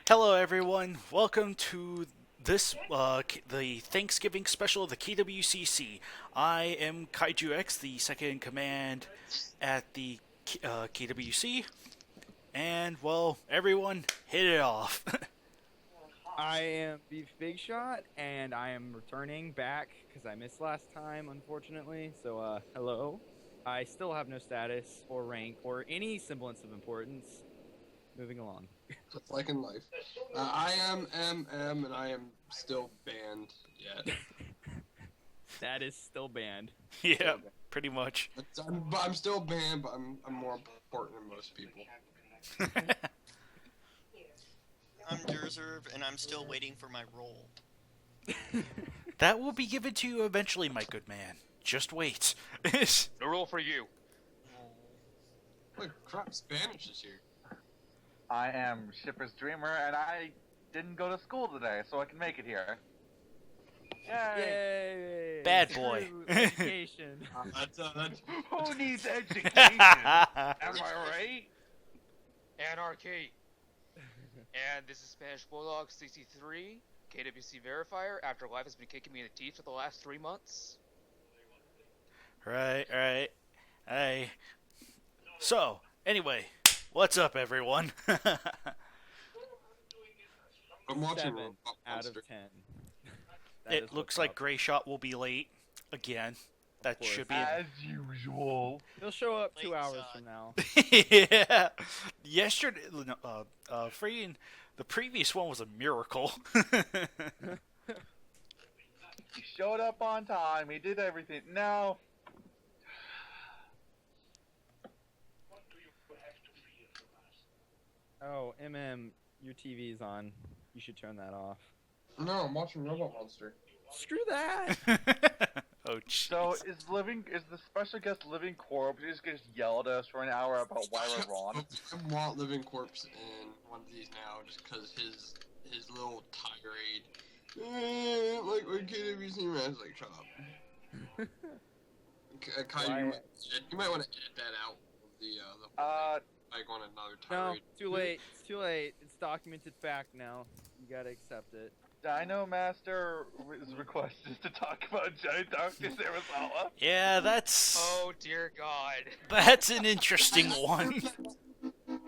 Hello, everyone. Welcome to the Thanksgiving special of the KWCC. I am KaijuX, the second in command at the KWC, and well, everyone, hit it off. I am Beef Bigshot, and I am returning back because I missed last time, unfortunately. So, hello. I still have no status or rank or any semblance of importance. Moving along. Just like in life. I am MM, and I am still banned yet. That is still banned. Yeah, pretty much. I'm still banned, but I'm more important than most people. I'm Dereserve, and I'm still waiting for my role. That will be given to you eventually, my good man. Just wait. No role for you. Look, crap, Spanish is here. I am Shipper's Dreamer, and I didn't go to school today, so I can make it here. Yay! Yay! Bad boy. True education. That's Who needs education? Am I right? Anarchy. And this is Spanish Bulldog CC3, KWC Verifier, after life has been kicking me in the teeth for the last 3 months. Right. Hey. So, anyway, what's up, everyone? I'm watching 7 Robot out of Monster. 10. That It is looks what's like up. Grayshot will be late again. That course. should be. As usual. He'll show up 2 Late hours sod. from now. Yeah. Yesterday, freaking the previous one was a miracle. He showed up on time. He did everything. Now, Oh, your TV's on. You should turn that off. No, I'm watching Robot Monster. Screw that! Oh, jeez. so is the special guest Living Corpse? He's just yell at us for an hour about why we're wrong. I want Living Corpse in one of these now, just because his little tirade. Like when KWC man's like, shut up. Kaiju, you might want to edit that out. The whole thing. Like on another No, tirade. too late. It's too late. It's documented fact now. You gotta accept it. Dino Master is requested to talk about Giant Dr. Sarasawa. Yeah, that's Oh dear God. that's an interesting one.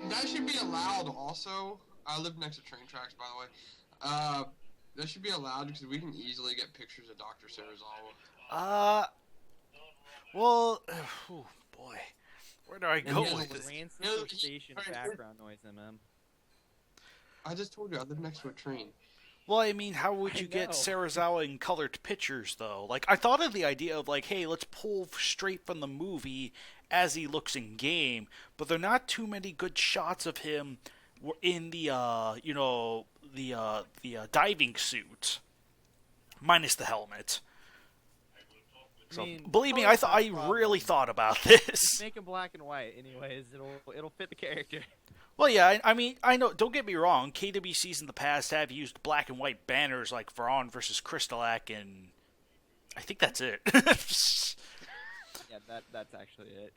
That should be allowed also. I live next to train tracks, by the way. That should be allowed because we can easily get pictures of Dr. Sarazawa. Well, oh boy, where do I go Yeah, with like, this? Rancid station background noise, I just told you, I live next to a train. Well, I mean, how would I you get know. Sarazawa in colored pictures, though? Like, I thought of the idea of, like, hey, let's pull straight from the movie as he looks in game, but there are not too many good shots of him in the, diving suit, minus the helmet. So, believe me, I really thought about this. Make him black and white, anyways. It'll fit the character. Well, yeah, I mean, I know, don't get me wrong, KWCs in the past have used black and white banners like Varon versus Crystalak, and I think that's it. Yeah, that's actually it.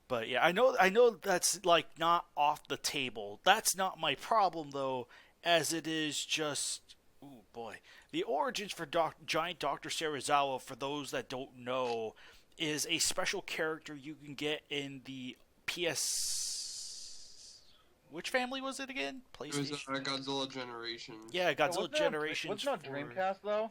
But yeah, I know that's like not off the table. That's not my problem though, as it is just, ooh boy, the origins for Giant Dr. Sarazawa, for those that don't know, is a special character you can get in the PS. Which family was it again? It was PlayStation. Godzilla Generation. Yeah, Godzilla Wasn't that- Generations. Wasn't that for- Dreamcast, though?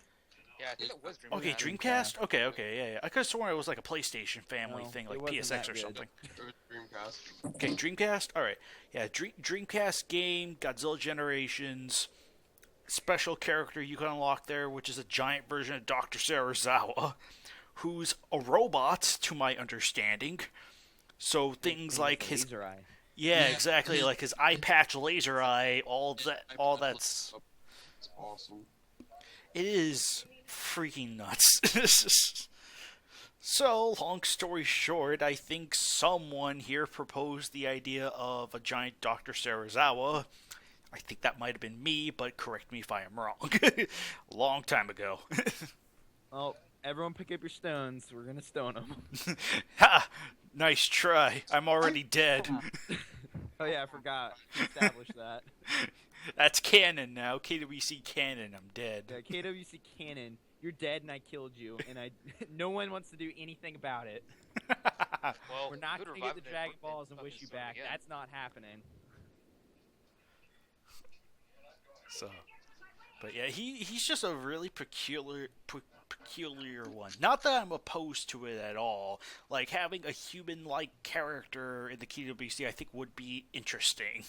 Yeah, I think it was Dreamcast. Okay, Dreamcast. Okay, yeah. I could have sworn it was like a PlayStation family No, thing, it like wasn't PSX that or good. something. It was Dreamcast. Okay, Dreamcast. All right, yeah, Dreamcast game, Godzilla Generations. Special character you can unlock there, which is a giant version of Dr. Sarazawa, who's a robot, to my understanding. So things like his, laser eye. yeah, Yeah. exactly, like his eye patch, laser eye, all that's. It's awesome. It is freaking nuts. So, long story short, I think someone here proposed the idea of a giant Dr. Sarazawa. I think that might have been me, but correct me if I am wrong. Long time ago. Well, everyone pick up your stones. We're gonna stone them. Ha! Nice try. I'm already dead. Oh yeah, I forgot to establish that. That's canon now. KWC canon. I'm dead. Yeah, KWC canon. You're dead, and I killed you, and no one wants to do anything about it. Well, We're not good gonna get the revival Dragon and Balls and fucking wish you start back. again. That's not happening. So, but yeah, he's just a really peculiar one. Not that I'm opposed to it at all. Like having a human-like character in the KWC, I think would be interesting.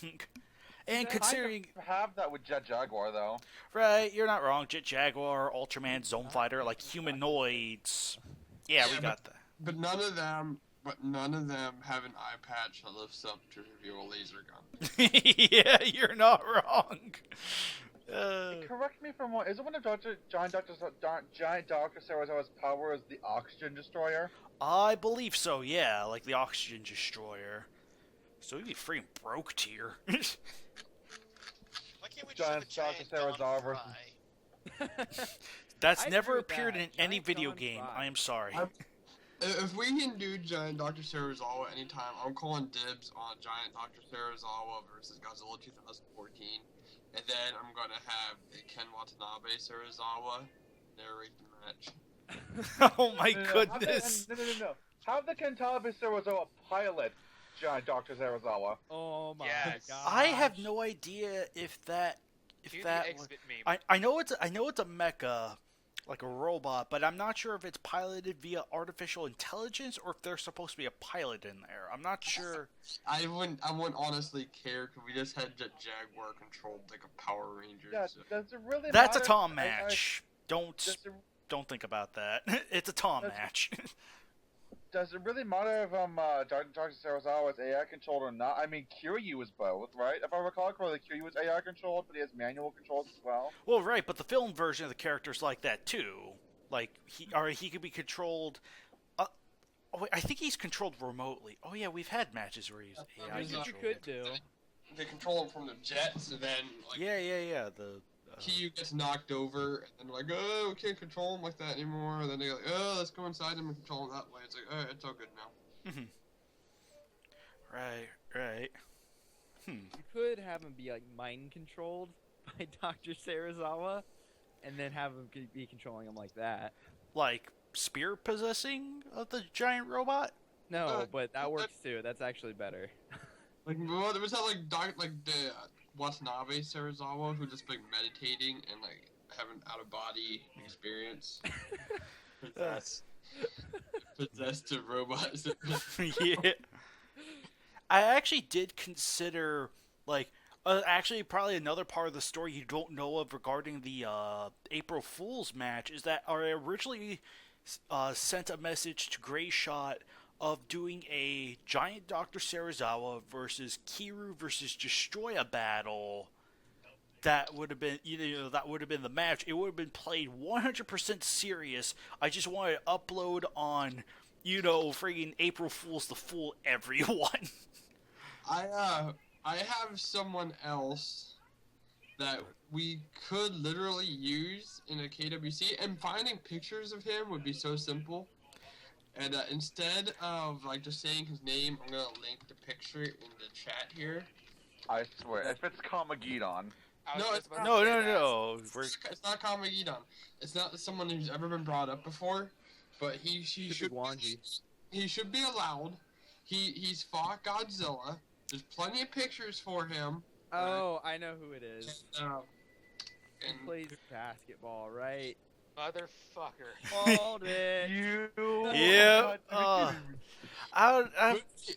And considering have that with Jet Jaguar though. right, you're not wrong. Jet Jaguar, Ultraman, Zone Fighter, like humanoids. Yeah, we got that. But none of them have an eye patch that lifts up to reveal a laser gun. Yeah, you're not wrong. Correct me if I'm wrong. Isn't one of Giant Doctor Sarazawa's power is the Oxygen Destroyer? I believe so. Yeah, like the Oxygen Destroyer. So we'd be freaking broke tier. Why can't we Giant just have a Dr. giant Sarazawa Dawn versus- Fry? That's I never agree with appeared that. in any Giant video Dawn game. Fry. I am sorry. If we can do Giant Dr. Sarazawa anytime, I'm calling dibs on Giant Dr. Sarazawa versus Godzilla 2014. And then I'm going to have the Ken Watanabe Sarazawa narrate the match. Oh my No. goodness. No. Have the Kentaba Sarazawa pilot Giant Dr. Sarazawa. Oh my Yes. god. I have no idea if that Cue the was, exhibit meme. I know it's a mecha, like a robot, but I'm not sure if it's piloted via artificial intelligence or if there's supposed to be a pilot in there. I'm not sure. I wouldn't honestly care because we just had Jet Jaguar controlled like a Power Ranger. Yeah, so. does it really That's a matter? Tom match. Does Don't think about that. It's a Tom That's- match. does it really matter if Dr. Sarazawa is AI controlled or not? I mean, Kiryu is both, right? If I recall correctly, Kiryu is AI controlled, but he has manual controls as well. Well, right, but the film version of the character's like that too. Like he could be controlled. Oh, wait, I think he's controlled remotely. Oh yeah, we've had matches where he's AI He's not- you controlled. could do. They control him from the jets, and then like Yeah. The Kiryu gets knocked over, and they're like, oh, we can't control him like that anymore. And then they're like, oh, let's go inside him and control him that way. It's like, oh, it's all good now. right. You could have him be like mind controlled by Dr. Sarazawa, and then have him be controlling him like that. Like spear possessing of the giant robot. No, but that works too. That's actually better. Like, what was that like the Watanabe Sarazawa who just like meditating and like having out of body experience? Possessed to robots. Yeah. I actually did consider, like, actually probably another part of the story you don't know of regarding the April Fool's match is that I originally sent a message to Grey Shot of doing a giant Dr. Sarazawa versus Kiru versus Destroya battle. That would have been, that would have been the match. It would have been played 100% serious. I just wanted to upload on, friggin' April Fool's to fool everyone. I have someone else that we could literally use in a KWC, and finding pictures of him would be so simple. And instead of like just saying his name, I'm gonna link the picture in the chat here. I swear, if it's Kamagedon. No, it's not. No. It's not Kamagedon. It's not someone who's ever been brought up before, but he should Wanji. he should be allowed. He's fought Godzilla. There's plenty of pictures for him. Oh, I know who it is. He And plays basketball, right? Motherfucker. Called it. Yeah.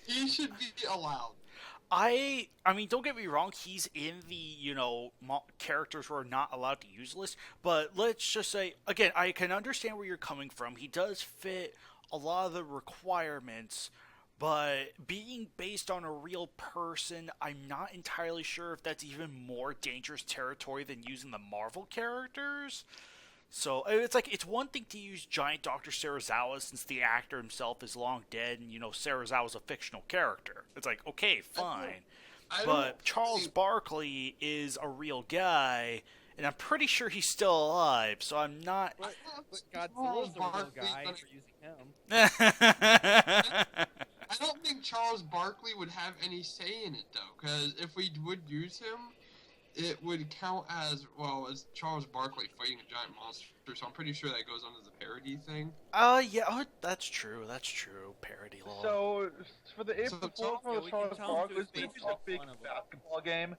he should be allowed. I mean, don't get me wrong. He's in the characters who are not allowed to use list. But let's just say again, I can understand where you're coming from. He does fit a lot of the requirements, but being based on a real person, I'm not entirely sure if that's even more dangerous territory than using the Marvel characters. So it's one thing to use giant Dr. Sarazawa since the actor himself is long dead and Sarazawa's a fictional character. It's like, okay, fine. But Charles Barkley is a real guy and I'm pretty sure he's still alive, so I'm not But Godzilla's a real guy for using him. I don't think Charles Barkley would have any say in it though, because if we would use him, it would count as as Charles Barkley fighting a giant monster. So I'm pretty sure that goes under the parody thing. Yeah, that's true. That's true. Parody law. So for the So April yeah, for we Charles can tell him Barkley, to it's his gonna face be a make big fun of him. basketball game.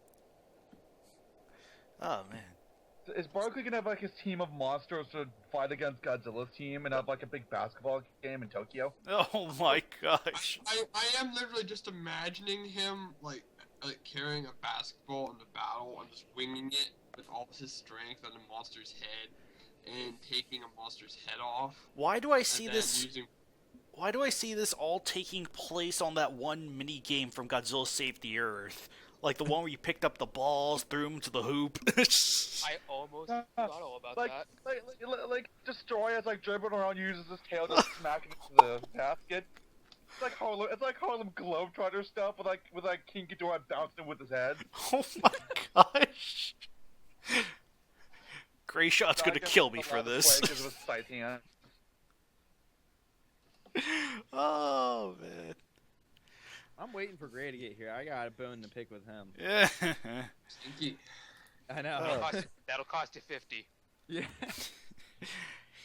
Oh man. Is Barkley gonna have like his team of monsters to fight against Godzilla's team and have like a big basketball game in Tokyo? Oh my gosh. I am literally just imagining him like carrying a basketball in the battle and just winging it with all of his strength on the monster's head and taking a monster's head off. Why do I see and then this? using- Why do I see this all taking place on that one mini game from Godzilla Save the Earth? Like the one where you picked up the balls, threw them to the hoop. I almost forgot all about that. Like Destroyer's like dribbling around, uses his tail to smack it into the basket. It's like Harlem Globetrotter stuff with King Ghidorah bouncing with his head. Oh my gosh. Gray Shot's I gonna guess kill I'm me allowed for to this. play 'cause of his sight hand. Oh man. I'm waiting for Gray to get here. I got a bone to pick with him. Yeah. Stinky. I know. That'll cost you 50. Yeah.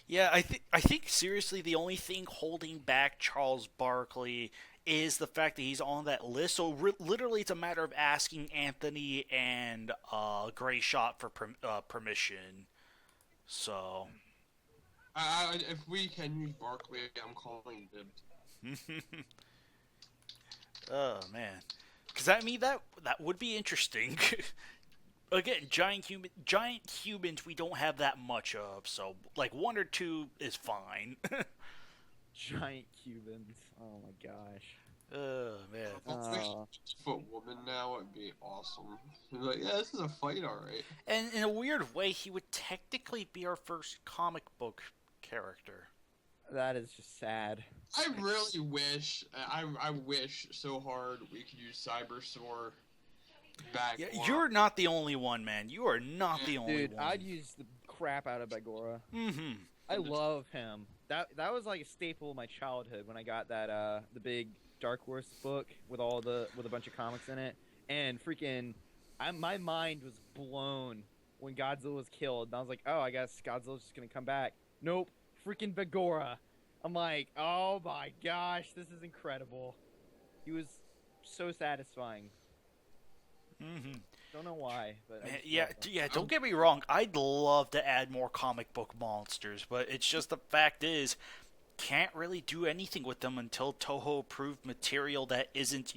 Yeah, I think seriously the only thing holding back Charles Barkley is the fact that he's on that list. So literally, it's a matter of asking Anthony and Gray Shot for permission. So. If we can use Barkley, I'm calling dibs. Oh man, because I mean that would be interesting. Again, giant humans we don't have that much of, so like 1 or 2 is fine. Giant Cubans. Oh my gosh. Oh man. If we foot woman now, it'd be awesome. He'd be like, yeah, this is a fight, alright. And in a weird way, he would technically be our first comic book character. That is just sad. I really wish, I wish so hard we could use Cybersaur back. Yeah, on. you're not the only one, man. You are not the only Dude, one. I'd use the crap out of Bagora. Mm-hmm. I love him. That was like a staple of my childhood when I got that the big Dark Horse book with a bunch of comics in it, and freaking, my mind was blown when Godzilla was killed. And I was like, oh, I guess Godzilla's just gonna come back. Nope, freaking Bagora. I'm like, oh my gosh, this is incredible. He was so satisfying. Mm-hmm. Don't know why, but I just love him. Don't get me wrong. I'd love to add more comic book monsters, but it's just the fact is, can't really do anything with them until Toho approved material that isn't,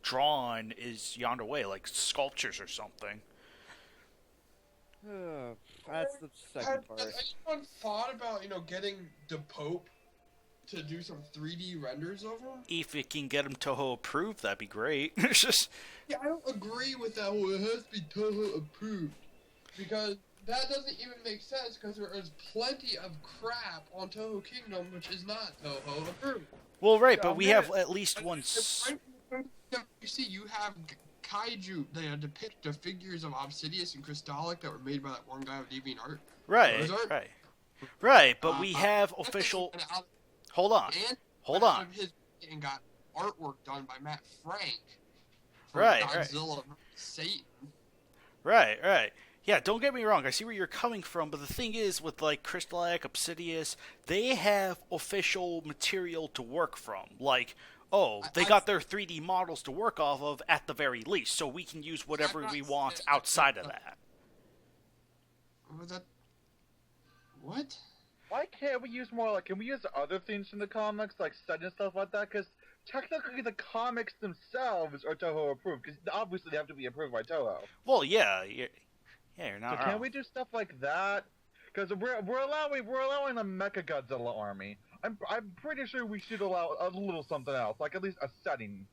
drawn is yonder way, like sculptures or something. That's the second part. Has anyone thought about, getting the Pope to do some 3D renders of him? If it can get them Toho approved, that'd be great. It's just, Yeah, I don't agree with that. Well, it has to be Toho approved. Because that doesn't even make sense, because there is plenty of crap on Toho Kingdom which is not Toho approved. well, right, but I'm we gonna- have at least one. You see, you have Kaiju, they depict the figures of Obsidious and Crystallic that were made by that one guy with DeviantArt. Right, Those aren't- right, but we have official. Hold on. And Hold on. And got artwork done by Matt Frank. For Right, Godzilla versus Satan. Right. Yeah, don't get me wrong. I see where you're coming from, but the thing is, with like Crystallic, Obsidious, they have official material to work from. Like, they got their 3D models to work off of at the very least, so we can use whatever we want outside of that. What? Why can't we use more, can we use other things from the comics, like setting and stuff like that? Because technically the comics themselves are Toho approved, because obviously they have to be approved by Toho. Well, yeah, you're not So wrong. can we do stuff like that? Because we're allowing the Mecha Godzilla army. I'm pretty sure we should allow a little something else, like at least a setting.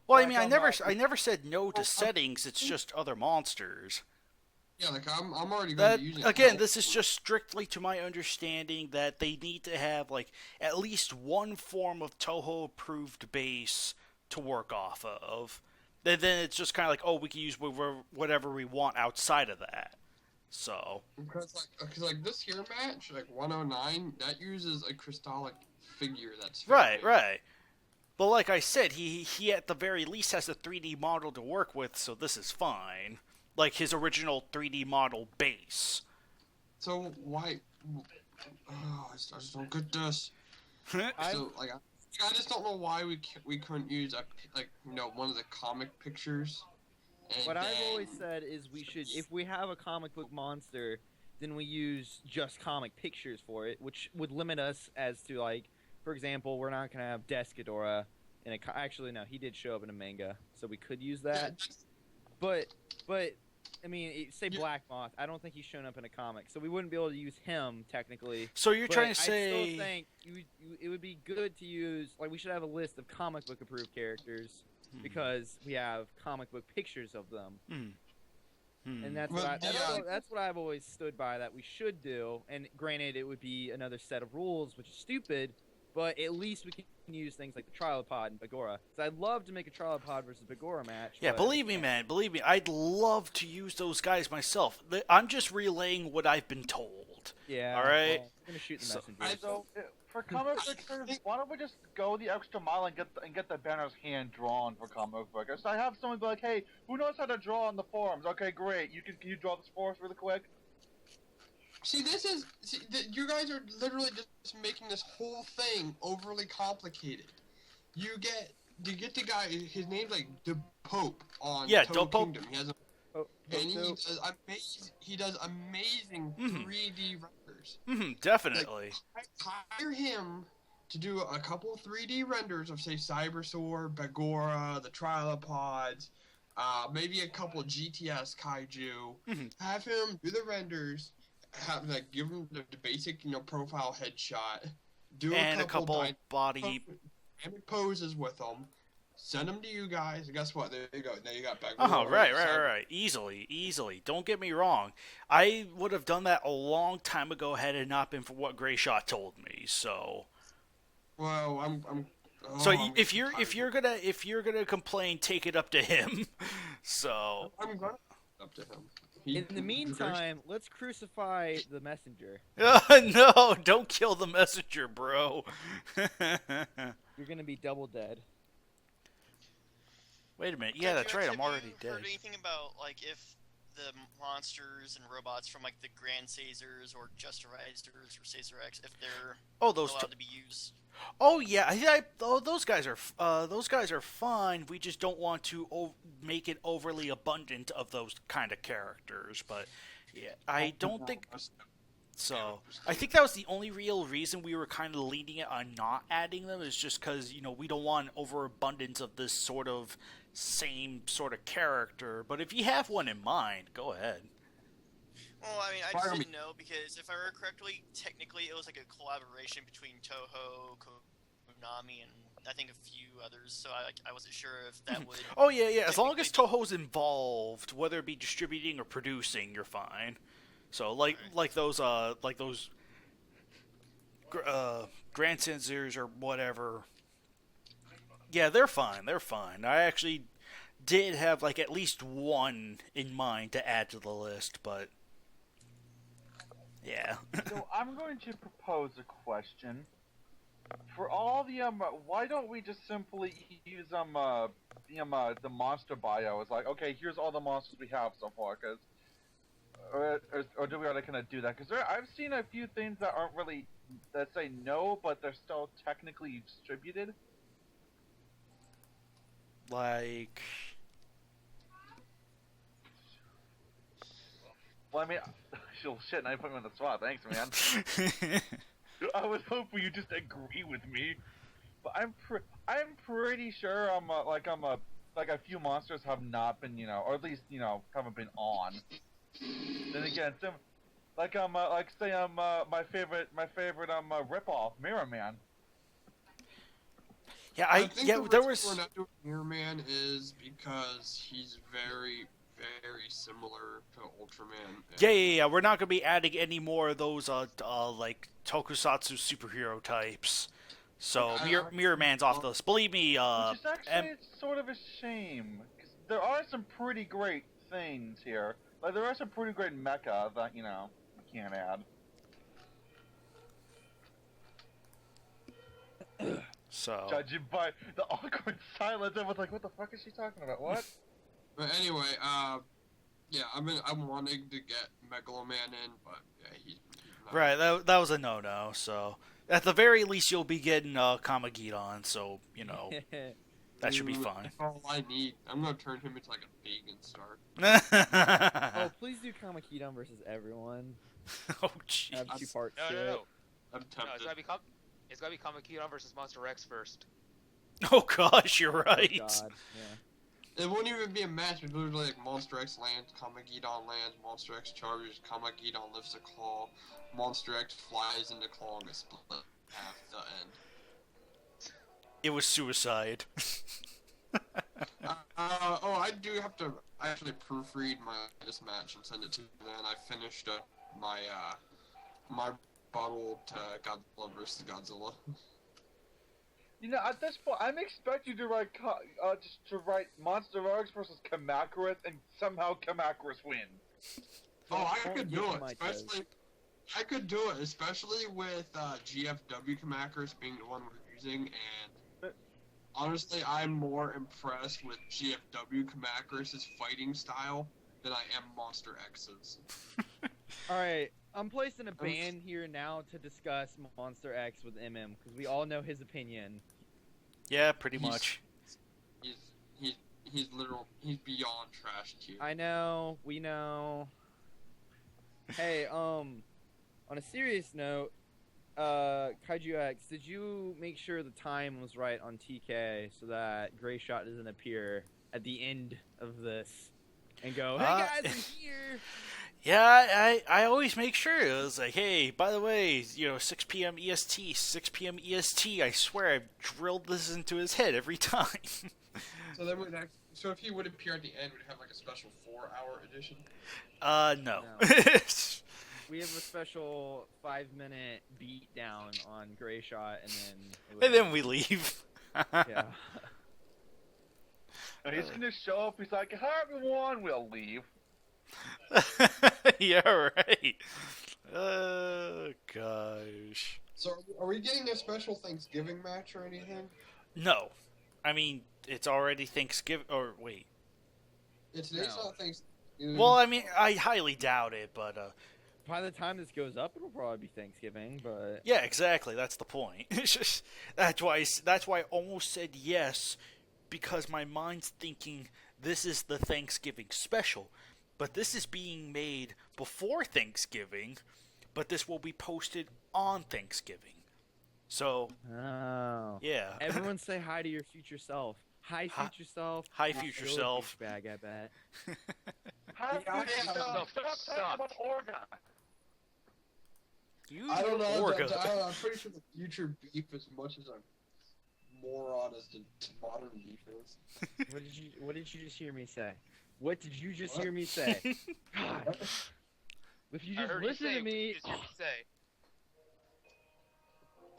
Well, I Back mean, on I never said no to settings. It's just other monsters. Yeah, I'm already going That to use it. again, this is just strictly to my understanding that they need to have at least one form of Toho approved base to work off of. Then it's just kind of we can use whatever we want outside of that. So Because this here match, 109, that uses a Crystallic figure that's right. But like I said, he at the very least has a 3D model to work with, so this is fine. Like his original 3D model base. So why? Oh, I just don't get this. So like, I just don't know why we couldn't use one of the comic pictures. And What then... I've always said is we should, if we have a comic book monster, then we use just comic pictures for it, which would limit us as to, like, for example, we're not going to have Descadora in a... Actually, no, he did show up in a manga, so we could use that. But I mean, say Black Moth, I don't think he's shown up in a comic, so we wouldn't be able to use him, technically. So you're trying to I say... still think it would be good to use... Like, we should have a list of comic book approved characters, because we have comic book pictures of them. And that's what I've always stood by, that we should do. And granted, it would be another set of rules, which is stupid, but at least we can use things like the Trilopod and Bagora. So I'd love to make a Trilopod versus Bagora match. Yeah, but, believe me, man. Believe me, I'd love to use those guys myself. I'm just relaying what I've been told. Yeah. All right. Well, I'm gonna shoot the messenger. So for comic pictures, why don't we just go the extra mile and get the banner's hand drawn for comic book? So I have someone be like, hey, who knows how to draw on the forums? Okay, great. Can you draw this for us really quick? See, you guys are literally just making this whole thing overly complicated. You get the guy. His name's like the Pope on Toho Kingdom. He has he does amazing 3D renders. Definitely. Like, hire him to do a couple 3D renders of say Cybersaur, Bagora, the Trilopods, maybe a couple GTS Kaiju. Have him do the renders. Give him the basic, profile headshot. Do a couple body dynamic poses with them. Send them to you guys. And guess what? There you go. Now you got back. Oh, right. Easily. Don't get me wrong. I would have done that a long time ago had it not been for what Grayshot told me. So. Well, if you're gonna complain, take it up to him. So. I'm gonna up to him. In the meantime, let's crucify the messenger. No, don't kill the messenger, bro. You're gonna be double dead. Wait a minute. Yeah, that's right. I'm already dead. Have you heard anything about, like, if the monsters and robots from, like, the Grand Caesars or Justerizers or Caesar X, if they're allowed to be used? Oh yeah, those guys are fine. We just don't want to make it overly abundant of those kind of characters. But yeah, I don't think so. I think that was the only real reason we were kind of leaning it on not adding them, is just because we don't want an overabundance of this sort of same sort of character. But if you have one in mind, go ahead. Well, I mean, I just didn't know, because if I remember correctly, technically it was like a collaboration between Toho, Konami, and I think a few others, so I wasn't sure if that would... Oh, yeah, as long as Toho's involved, whether it be distributing or producing, you're fine. So, like those Grand Censors or whatever, yeah, they're fine, I actually did have, at least one in mind to add to the list, but... Yeah. So I'm going to propose a question. For all the why don't we just simply use the monster bio? It's like, okay, here's all the monsters we have so far, or do we already kind of do that? Because I've seen a few things that aren't really, that say no, but they're still technically distributed. Like... Well, I mean, shit, now you put me on the spot. Thanks, man. I was hoping you just agree with me, but I'm pretty sure a few monsters have not been, or at least haven't been on. Then again, my favorite ripoff, Mirror Man. Yeah, I think the reason we're not doing Mirror Man is because he's very similar to Ultraman. Yeah. We're not gonna be adding any more of those tokusatsu superhero types. So Mirror Man's off the list. Believe me. Which is actually sort of a shame, because there are some pretty great things here. Like there are some pretty great mecha that we can't add. So Judging by the awkward silence, I was like, "What the fuck is she talking about? What?" But anyway, yeah, I'm wanting to get Megaloman in, but yeah, he's not. right, that was a no. So at the very least, you'll be getting Kamagidon. So that should be Dude, fine. That's all I need. I'm gonna turn him into like a vegan star. Oh, please do Kamakidon versus everyone. Oh jeez. Have two-part No, shit. no. I'm No, tempted. it's gotta be Kamakidon versus Monster X first. Oh gosh, you're right. Oh, God, yeah. It won't even be a match. It's literally like Monster X lands, Kamagidon lands, Monster X charges, Kamagidon lifts a claw, Monster X flies into claw and gets split half the end. It was suicide. I do have to actually proofread this match and send it to you. Then I finished my my bottle to Godzilla versus Godzilla. At this point, I'm expecting you to write Monster X versus Kamakuras, and somehow Kamakuras win. Oh, I Don't could get do to it, my especially. I could do it, especially with GFW Kamakuras being the one we're using, and honestly, I'm more impressed with GFW Kamakuras' fighting style than I am Monster X's. Alright, I'm placing a ban here now to discuss Monster X with MM, because we all know his opinion. Yeah, pretty much. He's beyond trash tier. I know, we know. Hey, on a serious note, KaijuX, did you make sure the time was right on TK so that Gray Shot doesn't appear at the end of this and go, hey guys, I'm here? Yeah, I always make sure. It was like, hey, by the way, 6 p.m. EST, 6 p.m. EST. I swear I've drilled this into his head every time. So if he would appear at the end, we'd have like a special 4-hour edition. No. We have a special 5-minute beat down on Gray Shot, And then we leave. Yeah. And he's gonna show up. He's like, "Hi everyone, we'll leave." Yeah, right. Oh gosh. So are we getting a special Thanksgiving match or anything? No, I mean it's already Thanksgiving. Or wait. Today's not Thanksgiving. Well, I mean I highly doubt it, but By the time this goes up, it'll probably be Thanksgiving, but... yeah, exactly. That's the point. That's why I almost said yes, because my mind's thinking this is the Thanksgiving special, but this is being made before Thanksgiving, but this will be posted on Thanksgiving. So, yeah. Everyone say hi to your future self. Hi, future self. Hi, future Still a self. douchebag, I bet. Hi, Stop. I don't know. Orga. I'm pretty sure the future beef, as much as I'm moron as the modern beef is. What did you just hear me say? What did you just hear me say? God. If you just listen to me...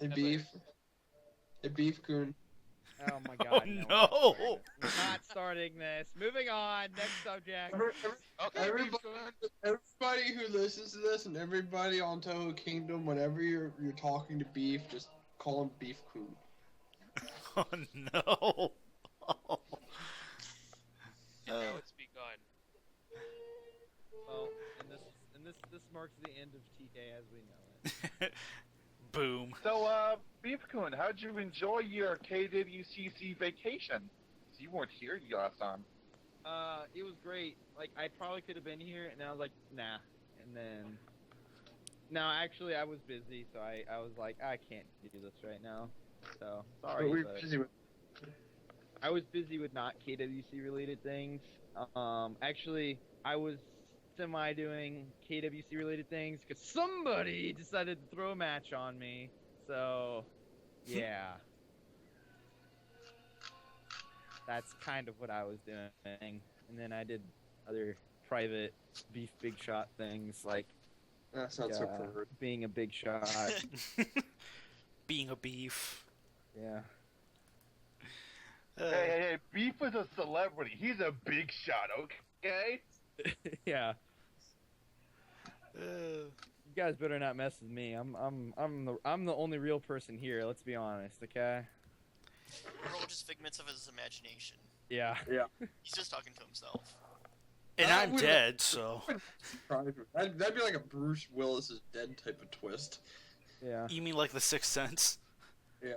Hey beef. Hey beef coon. Oh my God. Oh, no. We're not starting this. Moving on. Next subject. Everybody who listens to this and everybody on Toho Kingdom, whenever you're talking to beef, just call him Beef Coon. Oh, no. Now it's begun. Well, and this marks the end of TK as we know it. Boom. So, Beefcoon, how'd you enjoy your KWCC vacation? You weren't here last time. It was great. Like, I probably could have been here, and I was like, nah. And then... No, actually, I was busy, so I was like, I can't do this right now. So, sorry, but... I was busy with not KWC-related things. Actually, I was semi-doing KWC-related things, because somebody decided to throw a match on me. So, yeah. That's kind of what I was doing. And then I did other private Beef Bigshot things, like That sounds so pervert. being a big shot. Being a beef. Yeah. Hey, Beef is a celebrity. He's a big shot, okay? Yeah. You guys better not mess with me. I'm the only real person here. Let's be honest, okay? We're all just figments of his imagination. Yeah. He's just talking to himself. And I'm dead, so... That'd be like a Bruce Willis is dead type of twist. Yeah. You mean like the Sixth Sense? Yeah.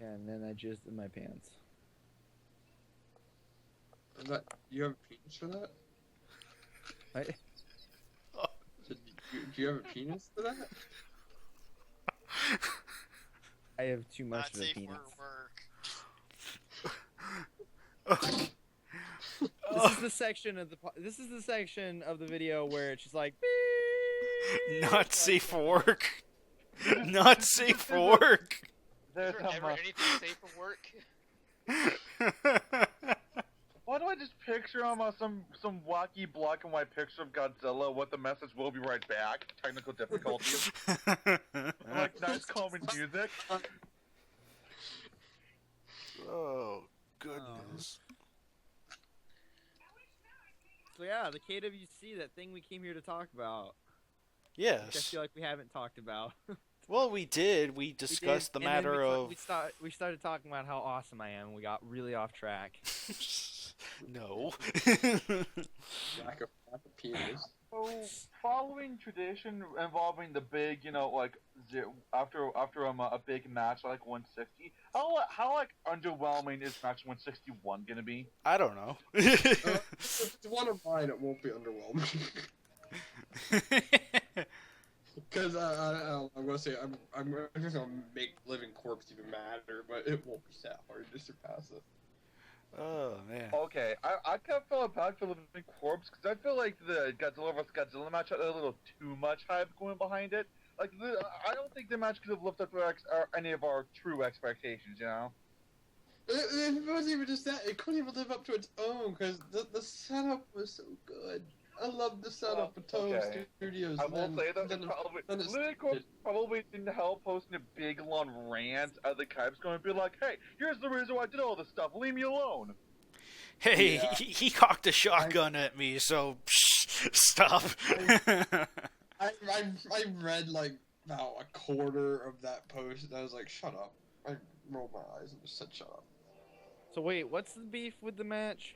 Yeah, and then I jizzed in my pants. You have a penis for that? What? Do you have a penis for that? I have too much Not of a safe penis. for work. This is the section of the video where it's just like Not safe for work. Not safe for work. There's Is there some, ever anything safe for work? why do I just picture some wacky black and white picture of Godzilla with the message "We'll be right back"? Technical difficulties. Like nice calming music. Oh, goodness. So yeah, the KWC, that thing we came here to talk about. Which I Yes. feel like we haven't talked about. Well, we did. We discussed the and then matter of... we started talking about how awesome I am, and we got really off track. No. Lack of penis. So, following tradition involving the big, after a big match like 160, how like underwhelming is match 161 gonna be? I don't know. If it's one of mine, it won't be underwhelming. Because I'm gonna say I'm just gonna make Living Corpse even matter, but it won't be that hard to surpass it. Oh, man. Okay, I kind of felt bad for Living Corpse because I feel like the Godzilla vs. Godzilla match had a little too much hype going behind it. Like, I don't think the match could have lived up to any of our true expectations, you know? It wasn't even just that, it couldn't even live up to its own, because the setup was so good. I love the setup of Toho Studios. I will say that Living Corpse probably didn't help posting a big long rant at the Kaijus going to be like, hey, here's the reason why I did all this stuff, leave me alone. Hey, Yeah. he cocked a shotgun at me, so stop. I read like about a quarter of that post, and I was like, shut up. I rolled my eyes and just said, shut up. So wait, what's the beef with the match?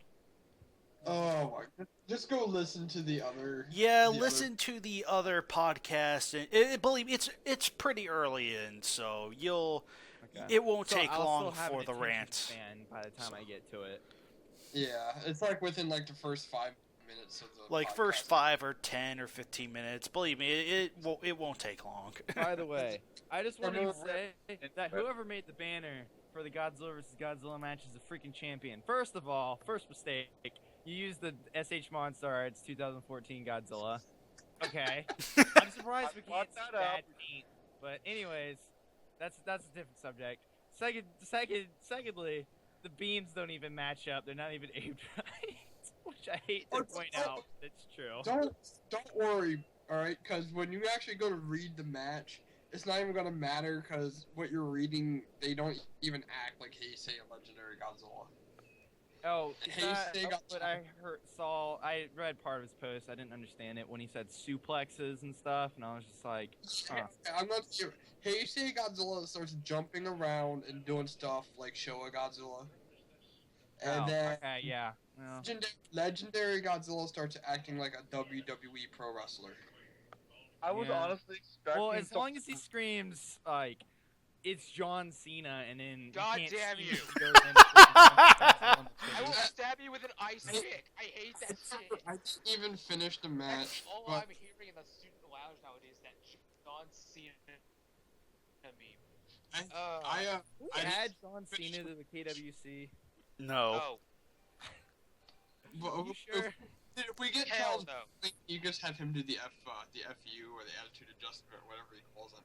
Oh my! Just go listen to the other. Yeah, listen to the other podcast, and believe me, it's pretty early in, so it won't take I'll long still have for an the attention rant. span by the time I get to it. Yeah, it's like within like the first 5 minutes of the. Like podcast. first 5 or 10 or 15 minutes. Believe me, it won't take long. By the way, I just wanted to say that whoever made the banner for the Godzilla vs. Godzilla match is a freaking champion. First of all, first mistake. You used the SH Monstar Arts 2014 Godzilla. Okay. I'm surprised we can't see bad paint. But anyways, that's a different subject. Secondly, the beams don't even match up. They're not even aimed right. Which I hate to point out. It's true. Don't worry, alright? Because when you actually go to read the match, it's not even gonna matter because what you're reading, they don't even act like Heisei, a legendary Godzilla. Oh, Heisei got but I I read part of his post. I didn't understand it when he said suplexes and stuff, and I was just like, huh. I'm not sure. Heisei Godzilla starts jumping around and doing stuff like Showa Godzilla. And then okay, yeah. Well. Legendary Godzilla starts acting like a WWE pro wrestler. I was honestly expecting. Well, as long as he screams like, "It's John Cena," and then God you can't damn see you. if he goes in and I will stab you with an ice pick. I hate that shit. I didn't even finish the match. That's all but I'm hearing in the student lounge nowadays. That John Cena meme. Can we add John Cena to the KWC? No. Oh, But You sure? if we get hell Charles, no. you just have him do the FU or the attitude adjustment or whatever he calls it.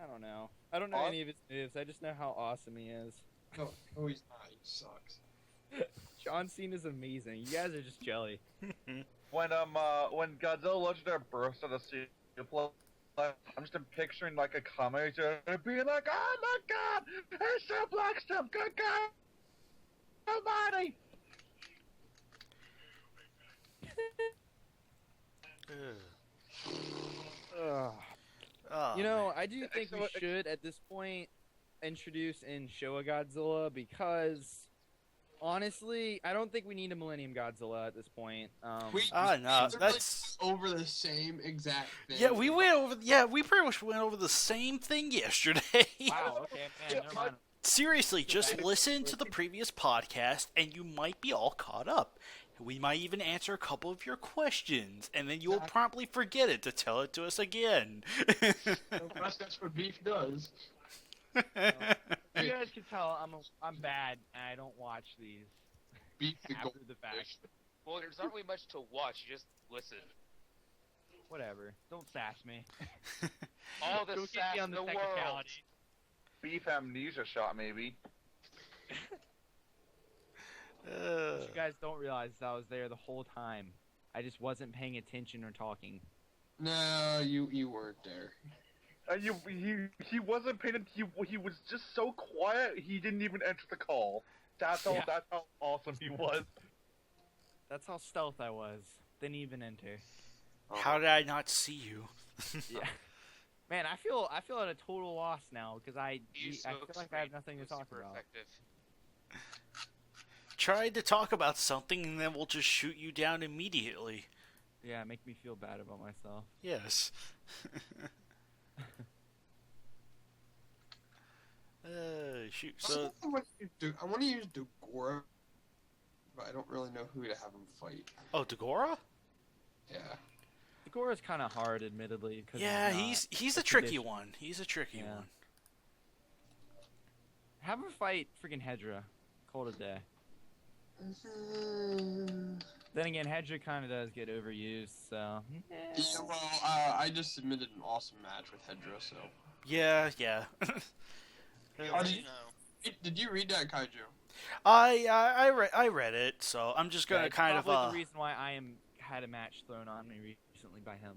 I don't know. I don't know any of his moves. I just know how awesome he is. No, he's not. He sucks. John Cena's amazing. You guys are just jelly. when Godzilla Legendary bursts out of suplex, I'm just picturing like a commentator being like, "Oh my God, he suplexed him! Good God Almighty!" Oh, You know, I do man. think we should, at this point, introduce in Showa Godzilla because, honestly, I don't think we need a Millennium Godzilla at this point. no, literally that's over the same exact thing. yeah. We went over. Yeah, we pretty much went over the same thing yesterday. Wow. Okay, man. Never mind. Seriously, just listen to the previous podcast, and you might be all caught up. We might even answer a couple of your questions, and then you'll promptly forget it to tell it to us again. That's what Beef does. You guys can tell I'm bad and I don't watch these Beef the after the fact. goldfish. Well, there's not really much to watch. You just listen. Whatever. Don't sass me. All the Don't get sass me in on the the world. technicality. Beef amnesia shot, maybe. What you guys don't realize is I was there the whole time. I just wasn't paying attention or talking. No, you weren't there. He wasn't paying. He was just so quiet. He didn't even enter the call. That's how. Yeah. That's how awesome he was. That's how stealth I was. Didn't even enter. How did I not see you? Yeah. Man, I feel at a total loss now because I You feel smoke like I have straight. nothing to It was talk super about. effective. Try to talk about something, and then we'll just shoot you down immediately. Yeah, make me feel bad about myself. Yes. Shoot. So I want to use Dagora, but I don't really know who to have him fight. oh, Dagora? Yeah. Degora's kind of hard, admittedly. Cause Yeah, he's he's a It's tricky tradition. one. He's a tricky Yeah. one. Have him fight freaking Hedra. Call it a day. Then again, Hedra kind of does get overused, so. Yeah, well, I just submitted an awesome match with Hedra, so. Yeah. Oh, did you read that, Kaiju? I read it, so I'm just gonna It's kind of probably the reason why I had a match thrown on me recently by him.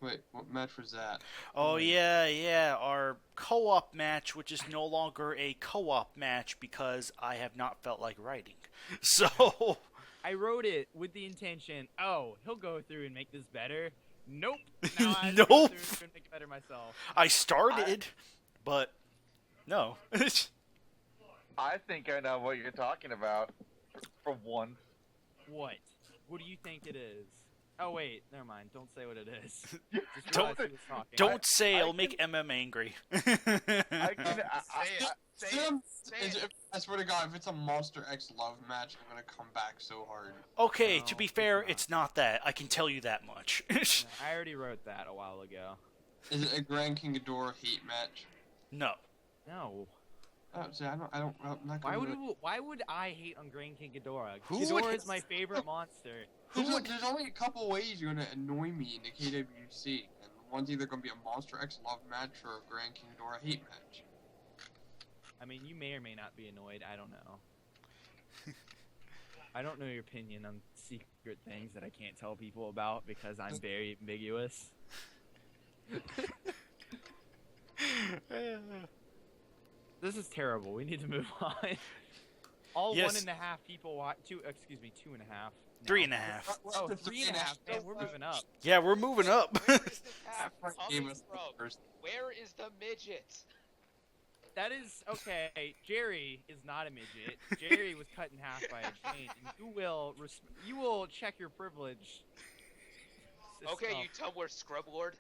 Wait, what match was that? Oh yeah, our co-op match, which is no longer a co-op match because I have not felt like writing. So I wrote it with the intention, oh, he'll go through and make this better. Nope. Now I have to Nope. go through and make it better myself. I started, but no. I think I know what you're talking about. For once. What? What do you think it is? Oh wait, never mind. Don't say what it is. Just Don't- realize who was talking. Don't say I it'll make MM angry. I can. Say it. Say it. I swear to God, if it's a Monster X Love match, I'm gonna come back so hard. Okay, No, to be it's fair, not. it's not that. I can tell you that much. No, I already wrote that a while ago. Is it a Grand King Ghidorah hate match? No. No. See, I'm not Why gonna. why would I hate on Grand King Ghidorah? Who would- Ghidorah is my favorite monster. There's only a couple ways you're gonna annoy me in the KWC, and one's either gonna be a Monster X Love match or a Grand King Ghidorah hate match. I mean, you may or may not be annoyed. I don't know. I don't know your opinion on secret things that I can't tell people about because I'm very ambiguous. This is terrible. We need to move on. All Yes. 1.5 people watch. 2.5. now. 3.5. Oh, 3.5. Man, we're moving up. Yeah, we're moving up. Where is the Frank coming gave us the from? first. Where is the midget? That is okay. Jerry is not a midget. Jerry was cut in half by a chain. And you will check your privilege. Okay, system. you Tumblr scrub lord.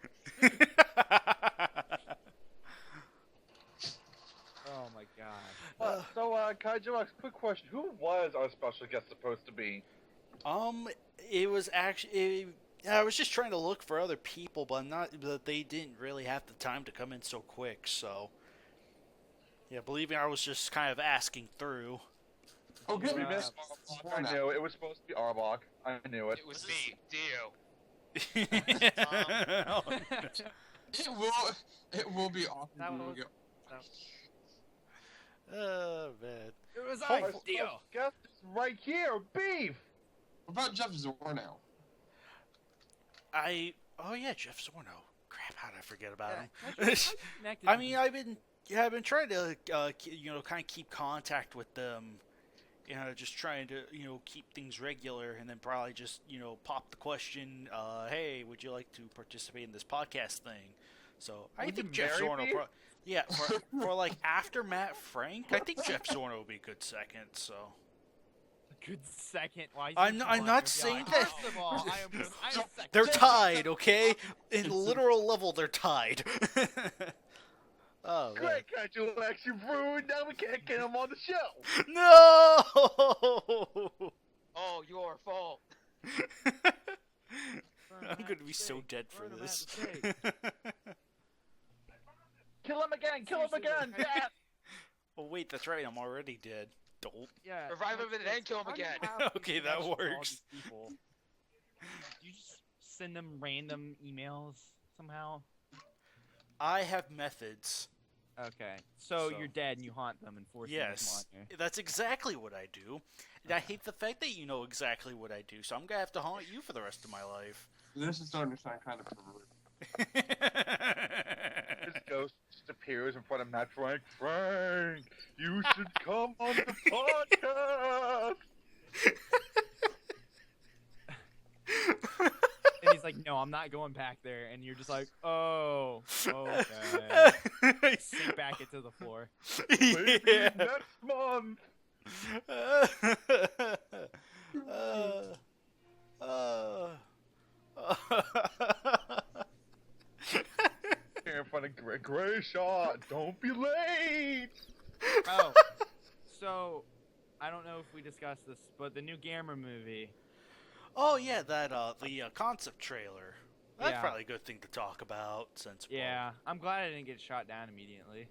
Oh my god. So, KaijuX, quick question. Who was our special guest supposed to be? It was actually. I was just trying to look for other people, but but they didn't really have the time to come in so quick. So, yeah, believe me, I was just kind of asking through. Oh, good. We missed I knew it was supposed to be Arbok. I knew it. It was me, Dio. It will be awesome. That when we was- get- Oh man. It was Our I, special Dio. guest is right here, Beef! What about Jeff Zornow? Oh yeah, Jeff Zorno. Crap, how did I forget about him? Connected I to mean, these- I've been trying to, kind of keep contact with them. Just trying to, keep things regular, and then probably just, pop the question, hey, would you like to participate in this podcast thing? So I Would think you Jeff marry Zorno. me? Yeah, for like after Matt Frank, I think Jeff Zorno would be a good second. So Good second. Why? I'm not saying that. First of all, I'm second. They're tied, okay? In literal level, they're tied. Oh, man. Great, KaijuX, you ruined. Now we can't get him on the show. No! Oh, your fault. I'm gonna be so dead for this. Kill him again! Kill him again! Death! Oh wait, that's right. I'm already dead. Don't. Yeah. Revive him and then kill him again. Okay, that works. You just send them random emails somehow. I have methods. Okay, so you're dead and you haunt them and force them to Yes, come on you. that's exactly what I do. And I hate the fact that you know exactly what I do, so I'm gonna have to haunt you for the rest of my life. This is starting to sound kind of perverted. His ghost just appears in front of Matt Frank. Frank, you should come on the podcast. And he's like, no, I'm not going back there. And you're just like, oh, okay. Sink back into the floor. Maybe Yeah. next month. Here in front of Gray Shot. Don't be late. Oh, so I don't know if we discussed this, but the new Gamera movie. Oh yeah, that the concept trailer. That's Yeah. probably a good thing to talk about since. well, Yeah, I'm glad I didn't get shot down immediately.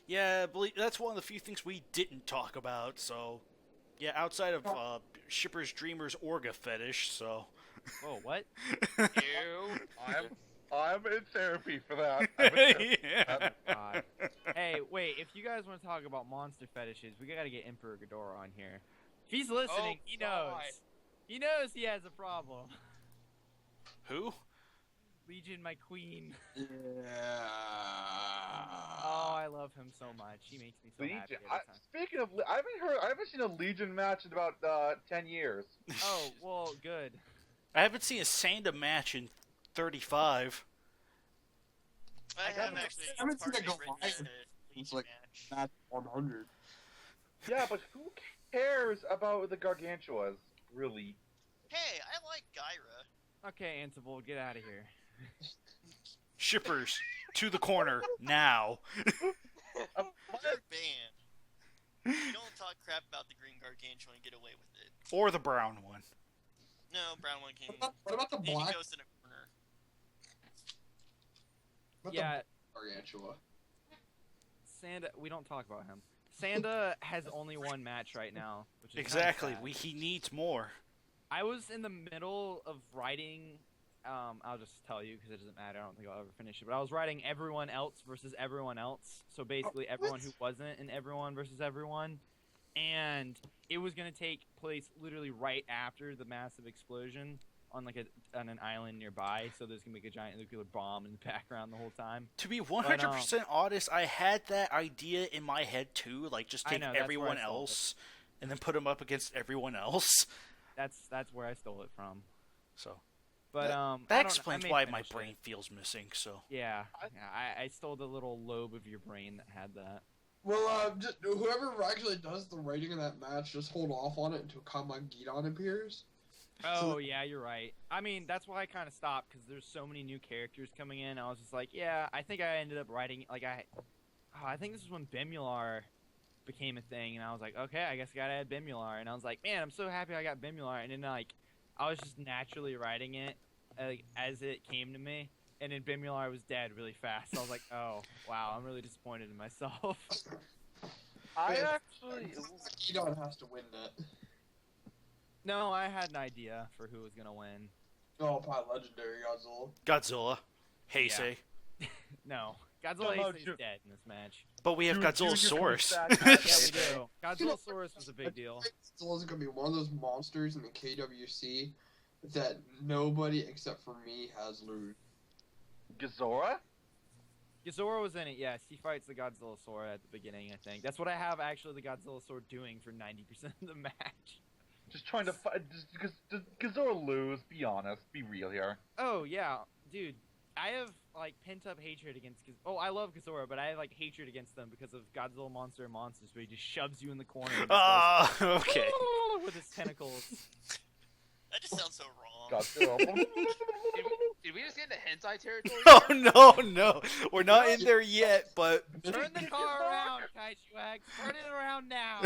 Yeah, that's one of the few things we didn't talk about. So, yeah, outside of Shipper's Dreamer's Orga fetish. So. Whoa, what? You. I'm in therapy for that. I'm in therapy for Yeah. that. God. Hey, wait, if you guys want to talk about monster fetishes, we gotta get Emperor Ghidorah on here. If he's listening, he knows. God. He knows he has a problem. Who? Legion, my queen. Yeah. Oh, I love him so much. He makes me so happy Legion. every time. Speaking of, I haven't seen a Legion match in about 10 years. Oh, well, good. I haven't seen a Sanda match in 35. I haven't actually. I haven't seen a partially written Goliath a since, like, match. Not 100. Yeah, but who cares about the Gargantuas, really? Hey, I like Gyra. Okay, Ansible, get out of here. Shippers to the corner now. You're banned. You don't talk crap about the Green Gargantuan and get away with it. Or the brown one. No, brown one can. What about the He black goes in a corner. Yeah, Gargantua? Sanda, we don't talk about him. Sanda has only one match right now, which is Exactly. kinda sad. He needs more. I was in the middle of writing. I'll just tell you because it doesn't matter. I don't think I'll ever finish it. But I was writing everyone else versus everyone else. So basically, everyone who wasn't in everyone versus everyone, and it was gonna take place literally right after the massive explosion on on an island nearby. So there's gonna be a giant nuclear bomb in the background the whole time. To be 100% honest, I had that idea in my head too. Like, just I take know, that's where everyone I stole else and then put them up against everyone else. That's where I stole it from. So But that explains why my brain feels missing. So Yeah, I stole the little lobe of your brain that had that. Well, just whoever actually does the writing in that match, just hold off on it until Kamagidon appears. Oh yeah, you're right. I mean, that's why I kind of stopped because there's so many new characters coming in. I was just like, yeah, I think I ended up writing like I think this is when Bemular became a thing, and I was like, okay, I guess I gotta add Bemular, and I was like, man, I'm so happy I got Bemular, and then like I was just naturally writing it as it came to me, and then Bemular was dead really fast. So I was like, oh wow, I'm really disappointed in myself. I actually... Kamagidon has to win that. No, I had an idea for who was gonna win. Oh, probably Legendary Godzilla. Godzilla, Yeah. Heisei. No, Godzilla No, is dead in this match. But we have Junior Godzillasaurus. comes back. Yeah, we do. Godzillasaurus was a big deal. Godzilla's gonna be one of those monsters in the KWC that nobody except for me has lured. Gazora? Ghidorah was in it, yes. He fights the Godzillasaur at the beginning, I think. That's what I have actually the Godzillasaur doing for 90% of the match. Just trying to fight. Does Gazora lose? Be honest. Be real here. Oh, yeah. Dude, I have like pent up hatred against. I love Ghidorah, but I have like hatred against them because of Godzilla Monster and Monsters, where he just shoves you in the corner. And just goes, Okay. with his tentacles. That just sounds so wrong. Godzilla. Did we just get into hentai territory? Oh no, we're not in there yet, but Turn the car around, KaijuX. Turn it around now.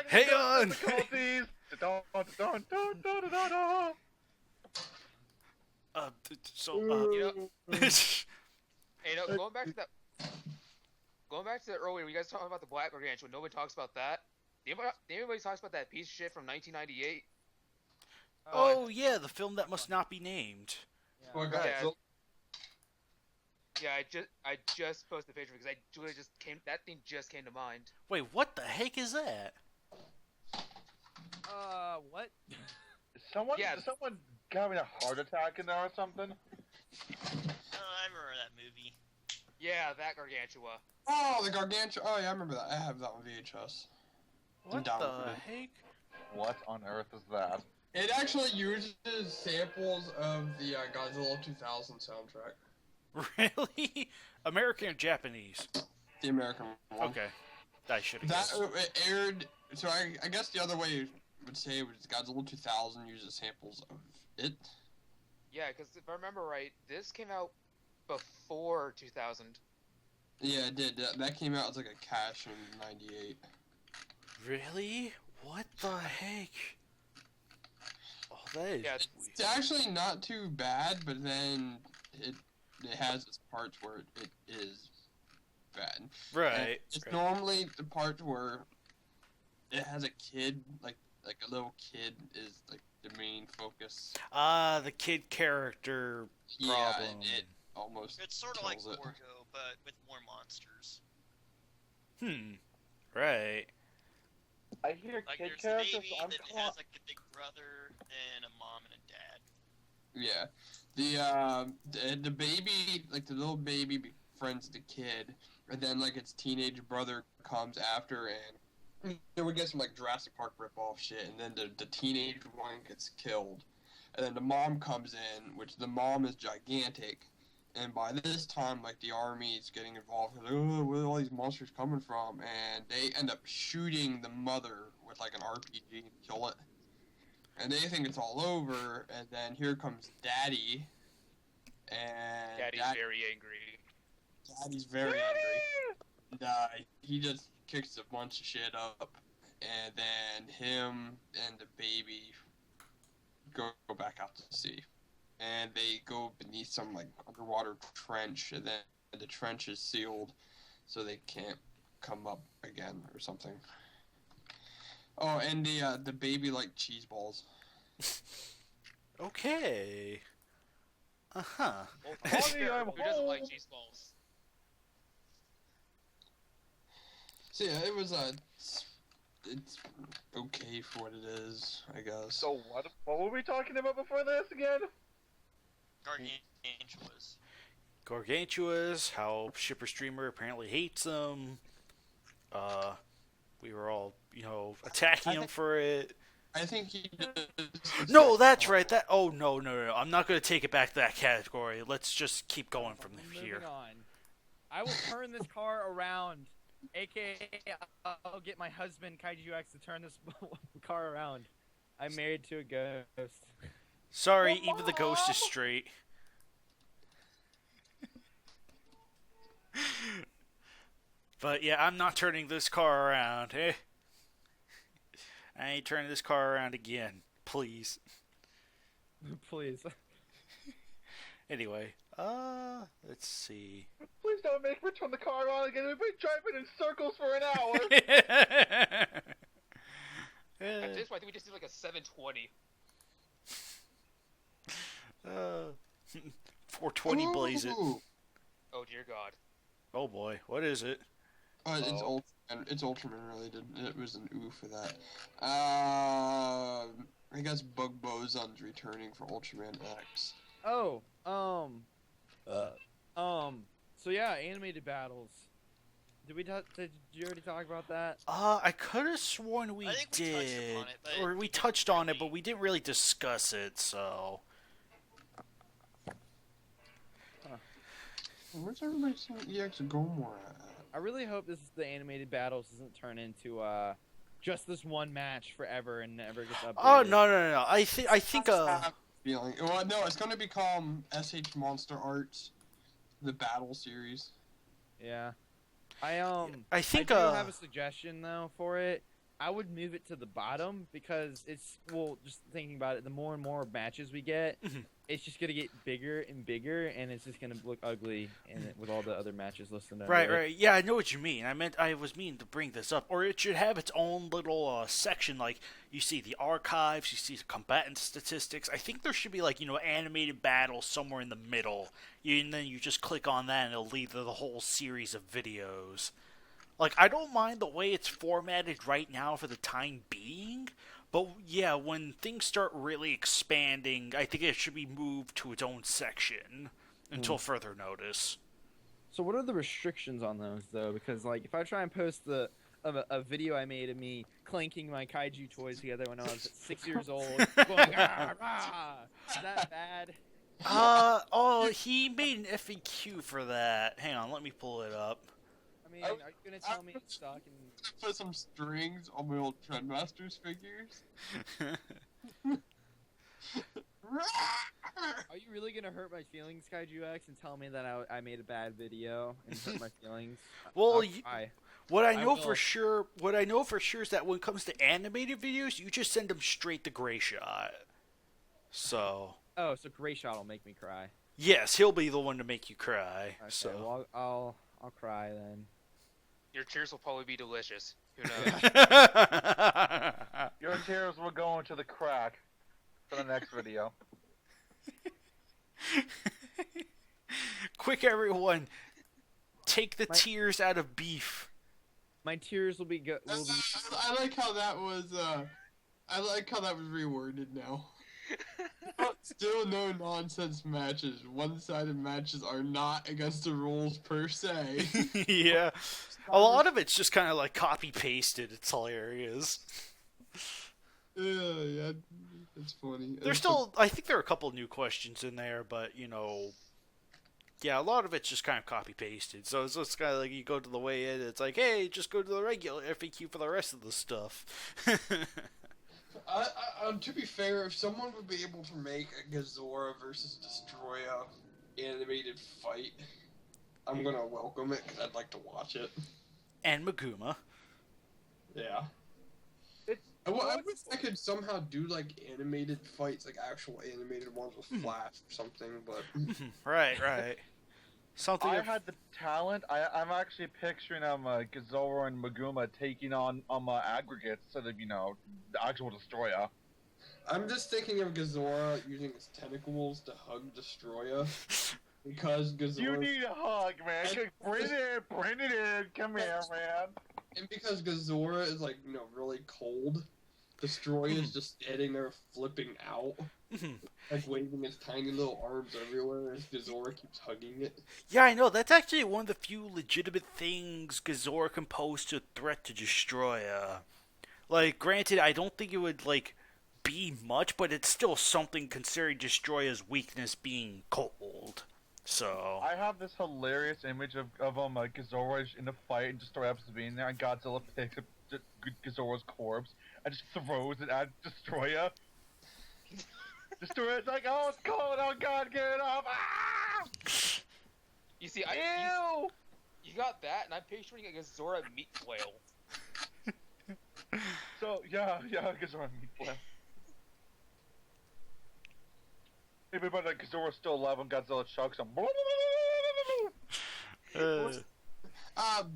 hang on. Difficulties. Da-da-da-da-da-da-da-da. So You know, hey, no, going back to that earlier, you guys talking about the Black Gargantuan. Nobody talks about that. Anybody talks about that piece of shit from 1998? oh yeah, the film that must not be named. Oh, God. Yeah. So- Yeah, I just posted a picture because that thing just came to mind. Wait, what the heck is that? What? Is someone having a heart attack in there or something? Oh, I remember that movie. Yeah, that Gargantua. Oh, the Gargantua. Oh, yeah, I remember that. I have that on VHS. What Down the with it. heck? What on earth is that? It actually uses samples of the Godzilla 2000 soundtrack. Really? American or Japanese? The American one. Okay, I should have That guessed. it aired. So I guess the other way you would say it was Godzilla 2000 uses samples of it. Yeah, because if I remember right, this came out before 2000. Yeah, it did. That came out as like a cache in '98. Really? What the heck? Oh, that is Yeah, It's weird. actually not too bad, but then it has its parts where it is bad. And Right. it's right. normally the part where it has a kid, like a little kid is like the main focus. The kid character Yeah, problem. and it almost It's sort of like kills it. Gorgo, but with more monsters. Right. I hear Like kid there's a characters. baby I'm that has like a big brother and a mom and a dad. Yeah, the baby, like the little baby befriends the kid, and then like its teenage brother comes after, and then we get some like Jurassic Park rip-off shit, and then the teenage one gets killed, and then the mom comes in, which the mom is gigantic, and by this time like the army is getting involved, like, oh, where are all these monsters coming from? And they end up shooting the mother with like an RPG and kill it. And they think it's all over, and then here comes Daddy, and Daddy's very angry. Daddy's very angry. And he just kicks a bunch of shit up, and then him and the baby go back out to sea. And they go beneath some like underwater trench, and then the trench is sealed, so they can't come up again or something. Oh, and the baby like cheese balls. Okay. Uh-huh. Well, Honey, I'm who doesn't like home. cheese balls? So yeah, it was it's okay for what it is, I guess. So what were we talking about before this again? Gargantuas. Gargantuas, how Shipper Streamer apparently hates them. We were all, attacking him for it. I think he just... No, that's right. No. I'm not going to take it back to that category. Let's just keep going from here. Moving on. I will turn this car around, aka I'll get my husband KaijuX to turn this car around. I'm married to a ghost. Sorry, even the ghost is straight. But yeah, I'm not turning this car around. Eh? I ain't turning this car around again. Please. Please. Anyway, let's see. Please don't make me turn the car on again. We've been driving in circles for an hour. At this point, I think we just did like a 720. 420 blaze it. Ooh. Oh dear God. Oh boy, what is it? It's Ultraman. It's Ultraman related. It was an ooh for that. I guess Bug Bozon's returning for Ultraman X. Oh, so yeah, animated battles. Did you already talk about that? I could have sworn we I think we touched did, upon it, but or we touched on it, but we didn't really discuss it. So Where's everybody seeing EX Gomor at? I really hope the animated battles doesn't turn into just this one match forever and never gets updated. Oh no! I think Feeling. Well, no, it's gonna be called SH Monster Arts, the battle series. Yeah. I think I do have a suggestion though for it. I would move it to the bottom because just thinking about it, the more and more matches we get, it's just gonna get bigger and bigger, and it's just gonna look ugly with all the other matches listed under it. Right. Yeah, I know what you mean. I was meaning to bring this up, or it should have its own little section. Like you see the archives, you see the combatant statistics. I think there should be animated battles somewhere in the middle, and then you just click on that, and it'll lead to the whole series of videos. Like, I don't mind the way it's formatted right now for the time being, but yeah, when things start really expanding, I think it should be moved to its own section until further notice. So what are the restrictions on those, though? Because, if I try and post a video I made of me clanking my kaiju toys together when I was 6 years old, going, rah, rah, is that bad? He made an FAQ for that. Hang on, let me pull it up. I mean, are you gonna tell me it's stuck and Put some strings on my old Trendmasters figures. Are you really gonna hurt my feelings, KaijuX, and tell me that I made a bad video and hurt my feelings? Well, what I know for sure is that when it comes to animated videos, you just send them straight to Gray Shot. So. Oh, so Gray Shot will make me cry. Yes, he'll be the one to make you cry. Okay, so. well, I'll cry then. Your tears will probably be delicious. Who knows? Your tears will go into the crack for the next video. Quick, everyone! Take the tears out of Beef. My tears will be. I like how that was. I like how that was reworded now. Still no nonsense matches. One-sided matches are not against the rules per se. Yeah. A lot of it's just kind of like copy-pasted. It's hilarious. Yeah, it's funny. I think there are a couple new questions in there, but, yeah, a lot of it's just kind of copy-pasted. So it's kind of like you go to the way in, it's like, hey, just go to the regular FAQ for the rest of the stuff. To be fair, if someone would be able to make a Godzilla versus Destroya animated fight, I'm gonna welcome it because I'd like to watch it. And Maguma. Yeah. I wish I could somehow do animated fights, actual animated ones with Flash or something, but Right. Something I had the talent. I'm actually picturing Godzilla and Maguma taking on aggregates instead of the actual Destroyer. I'm just thinking of Godzilla using his tentacles to hug Destroya. Because Godzilla. You need a hug, man. Bring it in. Come here, man. And because Godzilla is really cold, Destroya is just standing there flipping out. Waving his tiny little arms everywhere as Godzilla keeps hugging it. Yeah, I know. That's actually one of the few legitimate things Godzilla can pose to threat to Destroya. Granted, I don't think it would, be much, but it's still something considering Destroya's weakness being cold. So... I have this hilarious image of Godzilla in a fight and Destroya happens to be in there, and Godzilla picks up Godzilla's corpse and just throws it at Destroya. Destroya's like, oh, it's cold, oh god, get it off! Ah! You see, Ew! You got that, and I'm picturing a Godzilla meat flail. So, yeah, Godzilla meat flail. Maybe about Godzilla's still alive when Godzilla chokes him.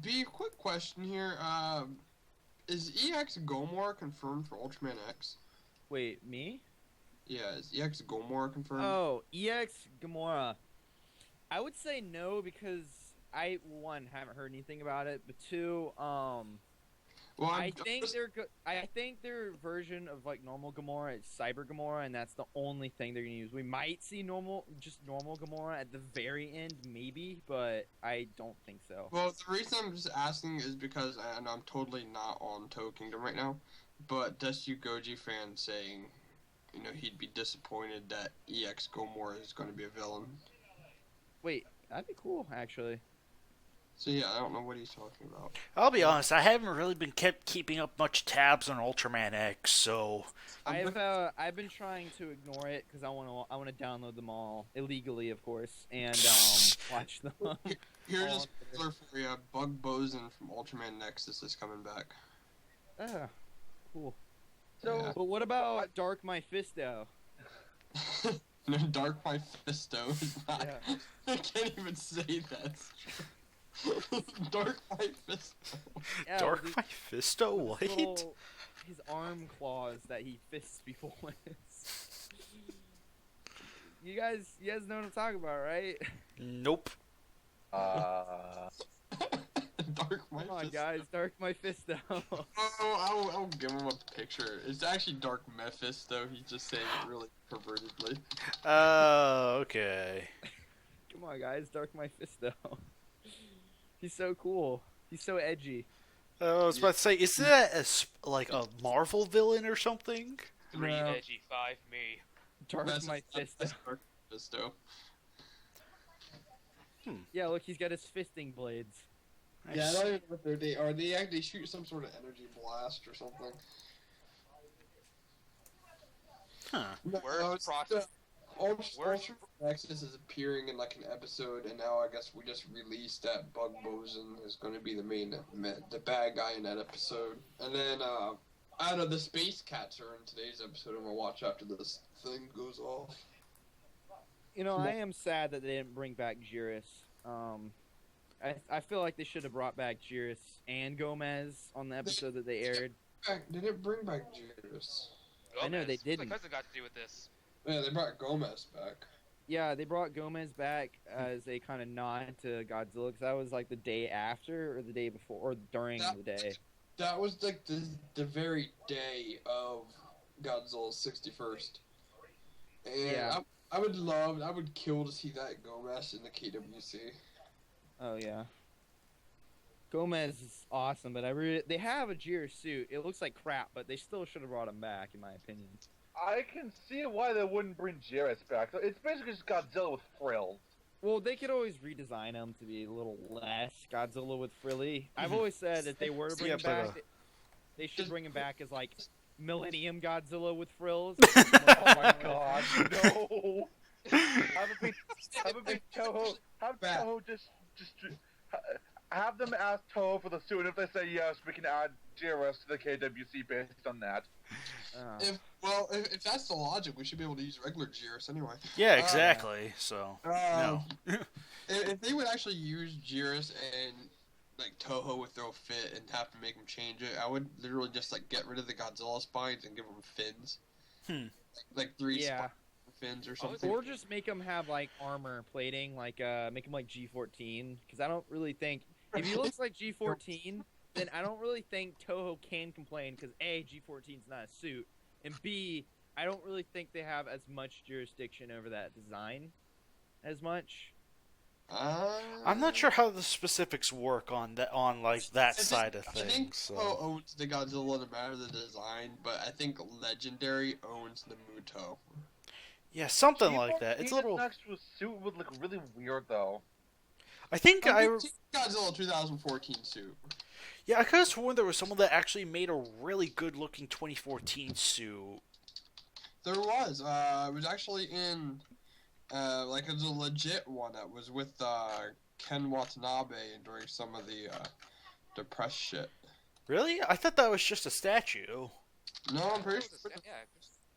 B, quick question here. Is EX Gomor confirmed for Ultraman X? Wait, me? Yeah, is EX Gomor confirmed? Oh, EX Gamora. I would say no because I, one, haven't heard anything about it, but two, well, I think their version of normal Gamora is Cyber Gamora, and that's the only thing they're gonna use. We might see normal Gamora at the very end, maybe, but I don't think so. Well, the reason I'm just asking is because I'm totally not on Toho Kingdom right now, but Desu Goji fan saying, he'd be disappointed that EX Gomor is going to be a villain. Wait, That'd be cool, actually. So yeah, I don't know what he's talking about. I'll be honest, I haven't really been keeping up much tabs on Ultraman X, so I've been trying to ignore it because I want to download them all illegally, of course, and watch them. Here's a spoiler for you: Bug Bosun from Ultraman Nexus is coming back. Ah, cool. So, Yeah. But what about Dark Mephisto? No, Dark Mephisto is not. Yeah. I can't even say that. Dark Mephisto. Yeah, Dark with Mephisto, what? his arm claws that he fists people with. You guys know what I'm talking about, right? Nope. Dark Mephisto. Come on, guys, Dark Mephisto. Oh, I'll give him a picture. It's actually Dark Mephisto. He's just saying it really pervertedly. Oh, okay. Come on, guys, Dark Mephisto. He's so cool. He's so edgy. I was about to say, is that like a Marvel villain or something? 3 No. edgy, 5 me. Dark That's Mephisto. Dark Mephisto. Yeah, look, he's got his fisting blades. Yeah, I don't even know what they are. They actually shoot some sort of energy blast or something. Huh. Where's process? Ultra Nexus is appearing in like an episode, and now I guess we just released that Bug Bosun is going to be the bad guy in that episode. And then, I don't know, the Space Cats are in today's episode, and we'll watch after this thing goes off. You know, I am sad that they didn't bring back Jiris. I feel like they should have brought back Jiris and Gomez on the episode that they aired. They didn't bring back Jiris. I know they Gomez. didn't. My cousin got to do with this. Yeah, they brought Gomez back. Yeah, they brought Gomez back as a kind of nod to Godzilla, because that was like the day after or the day before or during the day. That was like the very day of Godzilla's 61st. And Yeah. I would kill to see that Gomez in the KWC. Oh yeah. Gomez is awesome, but they have a Jiris suit. It looks like crap, but they still should have brought him back, in my opinion. I can see why they wouldn't bring Jiris back. So it's basically just Godzilla with frills. Well, they could always redesign him to be a little less Godzilla with frilly. I've always said that they were to bring him back, they should bring him back as like Millennium Godzilla with frills. Oh my god, no! Have a big Toho. Have Toho just have them ask Toho for the suit, and if they say yes, we can add Jiris to the KWC based on that. If that's the logic, we should be able to use regular Jiris anyway. Yeah, exactly. So no. If they would actually use Jiris and like Toho would throw a fit and have to make them change it, I would literally just like get rid of the Godzilla spines and give them fins. Like three fins or something. Or just make them have like armor plating, like make them like G14. Because I don't really think if he looks like G14, then I don't really think Toho can complain. Because A, G14 is not a suit, and B, I don't really think they have as much jurisdiction over that design as much. I'm not sure how the specifics work on that side of things. I think so. Toho owns the Godzilla no matter the design, but I think Legendary owns the Muto. Yeah, something like that. It's a little. Next to a suit would look really weird though. I think Godzilla 2014 suit. Yeah, I could have sworn there was someone that actually made a really good-looking 2014 suit. There was. It was actually in, like, it was a legit one that was with Ken Watanabe during some of the press shit. Really? I thought that was just a statue. No, I'm pretty sure.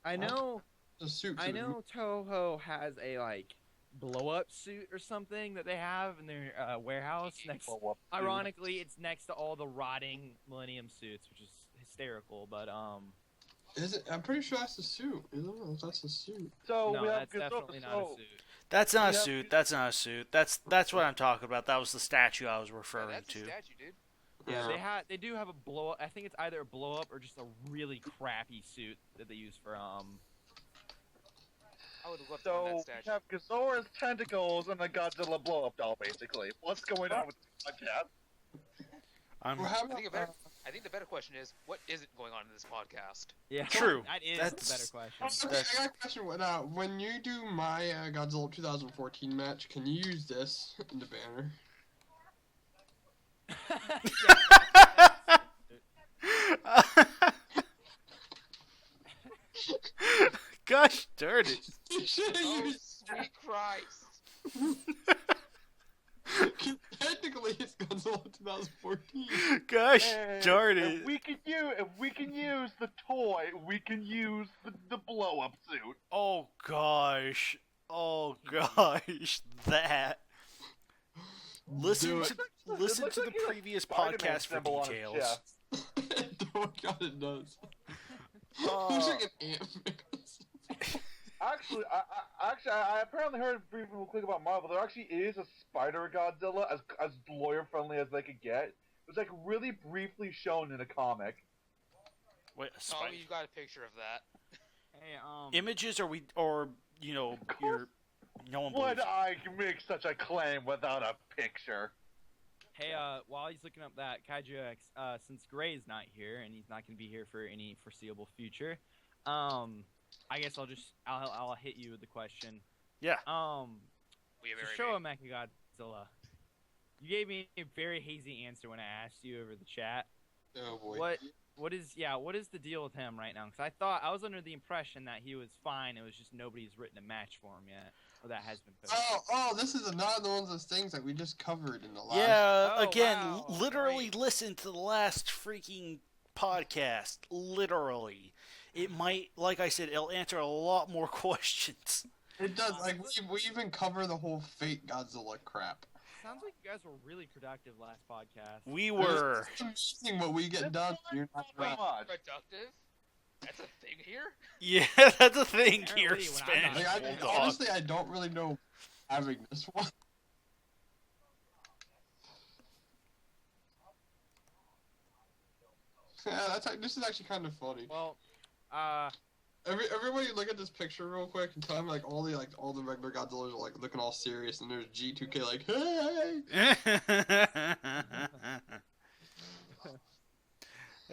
I know. It's a suit. I know Toho has a like blow-up suit or something that they have in their warehouse. Ironically, it's next to all the rotting Millennium suits, which is hysterical. But is it? I'm pretty sure that's a suit. I don't know if that's a suit. So no, we have that's definitely not a suit. That's not a suit. That's not a suit. That's what I'm talking about. That was the statue I was referring That's to. a statue, dude. Yeah, they do have a blow-up. I think it's either a blow-up or just a really crappy suit that they use for I would love So that we statue. have Gazora's tentacles and a Godzilla blow-up doll, basically. What's going on with this podcast? Well, how I think about, I think the better question is, what isn't going on in this podcast? Yeah, True. That is That's- the better question. Okay, I got a question. When you do my Godzilla 2014 match, can you use this in the banner? Gosh darn it. You should have Oh, used sweet Christ! Technically, it's Godzilla 2014. Gosh Hey, darn if it. we can use the toy, we can use the blow up suit. Oh gosh. Oh gosh. That. Listen Do to it. listen looks to like the he has previous Spider-Man podcast for symbol on his details. chest. Oh god, it does. Looks like an ant. Actually, I apparently heard briefly real quick about Marvel. There actually is a Spider Godzilla, as lawyer friendly as they could get. It was like really briefly shown in a comic. Wait, Tell me you got a picture of that. Hey, images or your no one believes Would I make such a claim without a picture? Hey, while he's looking up that KaijuX, since Gray is not here and he's not going to be here for any foreseeable future, I guess I'll hit you with the question. Yeah. We have To very show a big- Mechagodzilla, you gave me a very hazy answer when I asked you over the chat. Oh boy. What is the deal with him right now? Because I was under the impression that he was fine. It was just nobody's written a match for him yet, or that has been posted. Oh, this is another one of those things that we just covered in the last. Yeah, Oh, again, wow, literally great. listen to the last freaking podcast. Literally. It might, like I said, it'll answer a lot more questions. It does. Like we even cover the whole Fate Godzilla crap. Sounds like you guys were really productive last podcast. We were. It's amazing what we get done. You're not Wait, around. much. Productive? That's a thing here? Yeah, that's a thing here, Apparently, when I'm Spanish not- Like, Bulldog. honestly, I don't really know having this one. Yeah, this is actually kind of funny. Well, Everybody look at this picture real quick and tell me like all the regular Godzillas are like looking all serious, and there's G2K like, hey.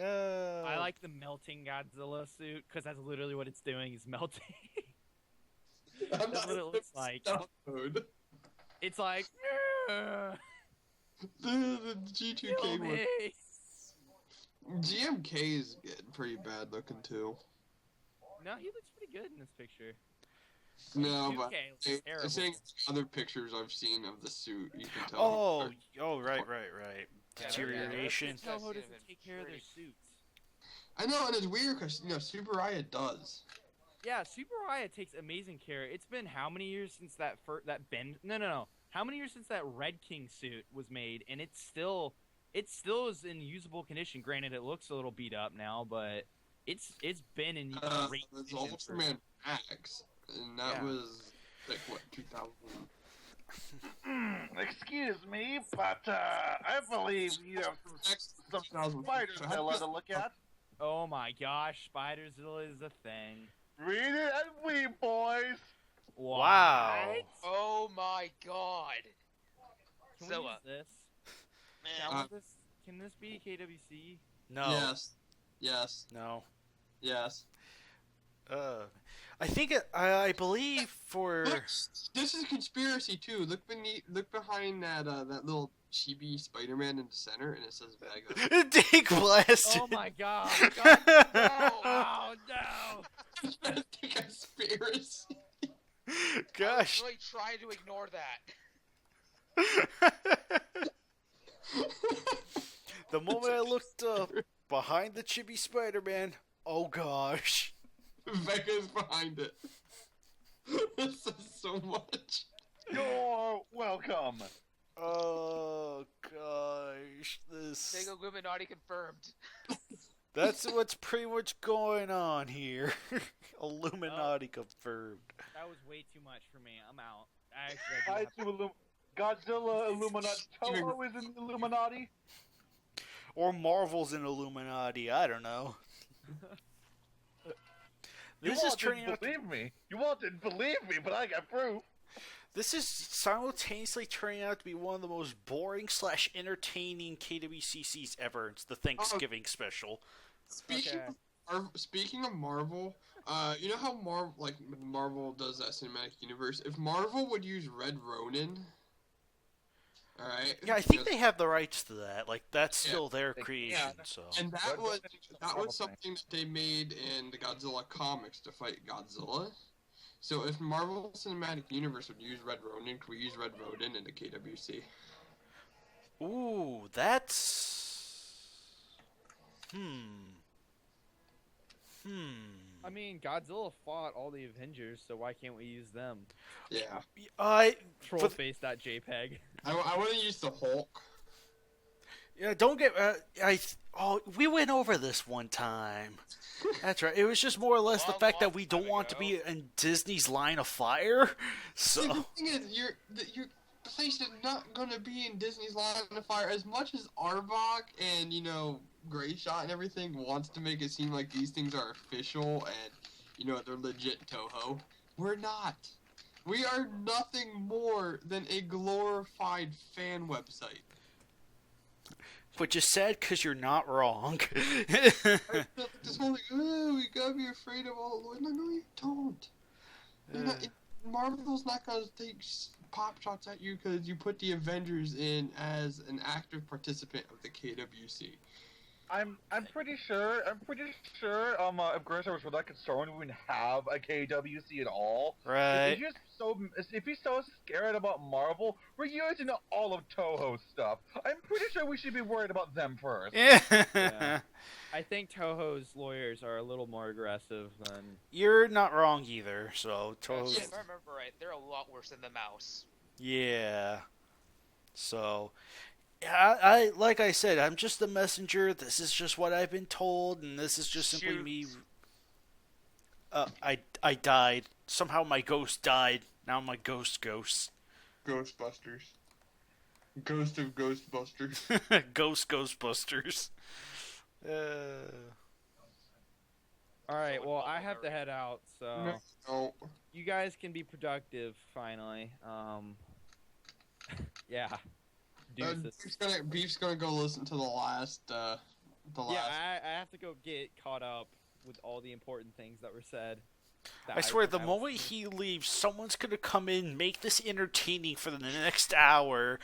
I like the melting Godzilla suit because that's literally what it's doing is melting. I'm That's what it looks like. Mode. It's like, The G2K kill one. me. GMK is getting pretty bad looking too. No, he looks pretty good in this picture. No, 2K but looks terrible. I'm saying other pictures I've seen of the suit, you can tell. right. Yeah, Deterioration. Toho I've seen doesn't him in take care of their pretty- suits. I know, and it's weird because Super Aya does. Yeah, Super Aya takes amazing care. It's been how many years since that No. How many years since that Red King suit was made, and it still is in usable condition. Granted, it looks a little beat up now, but it's been in great There's condition. Ultraman Max, and that Yeah. was like what 2000. Excuse me, but I believe you have some spiders I'd like to look at. Oh my gosh, Spiderzilla is a thing. Read it and we boys. Wow. What? Oh my god! Can So, we use this? Man, Can this be KWC? No. Yes. No. Yes. I think I believe for Look, this is a conspiracy too. Look behind that that little chibi Spider-Man in the center, and it says Vega. Dig blasted. Oh my god! Oh, Oh no! That's a conspiracy. I Gosh. was really trying to ignore that. The moment I looked up behind the chibi Spider-Man, oh gosh. Vega's behind it. This says so much. You're welcome. Oh gosh, this. Big Illuminati confirmed. That's what's pretty much going on here. Illuminati confirmed. That was way too much for me. I'm out. I actually do have Godzilla, Illuminati, Toho is in the Illuminati. Or Marvel's an Illuminati. I don't know. This You is all turning didn't out. believe me. You all didn't believe me, but I got proof. This is simultaneously turning out to be one of the most boring / entertaining KWCCs ever. It's the Thanksgiving special. Speaking of Marvel, you know how Marvel does that cinematic universe? If Marvel would use Red Ronin, all right. Yeah, I think they have the rights to that. Like that's still their creation. So. And that was something that they made in the Godzilla comics to fight Godzilla. So if Marvel Cinematic Universe would use Red Ronin, could we use Red Ronin in the KWC? Ooh, that's... I mean, Godzilla fought all the Avengers, so why can't we use them? Yeah. Trollface.jpg. I want to use the Hulk. Yeah, don't get... we went over this one time. That's right. It was just more or less the fact that we don't want to be in Disney's line of fire. So the thing is, your place is not going to be in Disney's line of fire. As much as Arbok and Grayshot and everything wants to make it seem like these things are official and they're legit Toho, we're not. We are nothing more than a glorified fan website. Which is sad because you're not wrong. This whole we gotta be afraid of all the Lord. No, you don't. Marvel's not gonna take pop shots at you because you put the Avengers in as an active participant of the KWC. I'm pretty sure if Grayson was that concerned, we wouldn't have a KWC at all. Right. If he's so scared about Marvel, we're using all of Toho stuff. I'm pretty sure we should be worried about them first. Yeah. I think Toho's lawyers are a little more aggressive than... You're not wrong either, so Toho's... If I remember right, they're a lot worse than the mouse. Yeah. So... I like I said, I'm just the messenger. This is just what I've been told, and this is just simply me. I died. Somehow my ghost died. Now my ghost. Ghostbusters. Ghost of Ghostbusters. Ghostbusters. Alright, well, I have to head out, so... No. You guys can be productive, finally. Yeah. Beef's gonna go listen to the last. Yeah, I have to go get caught up with all the important things that were said. I swear, the moment he leaves, someone's gonna come in, make this entertaining for the next hour.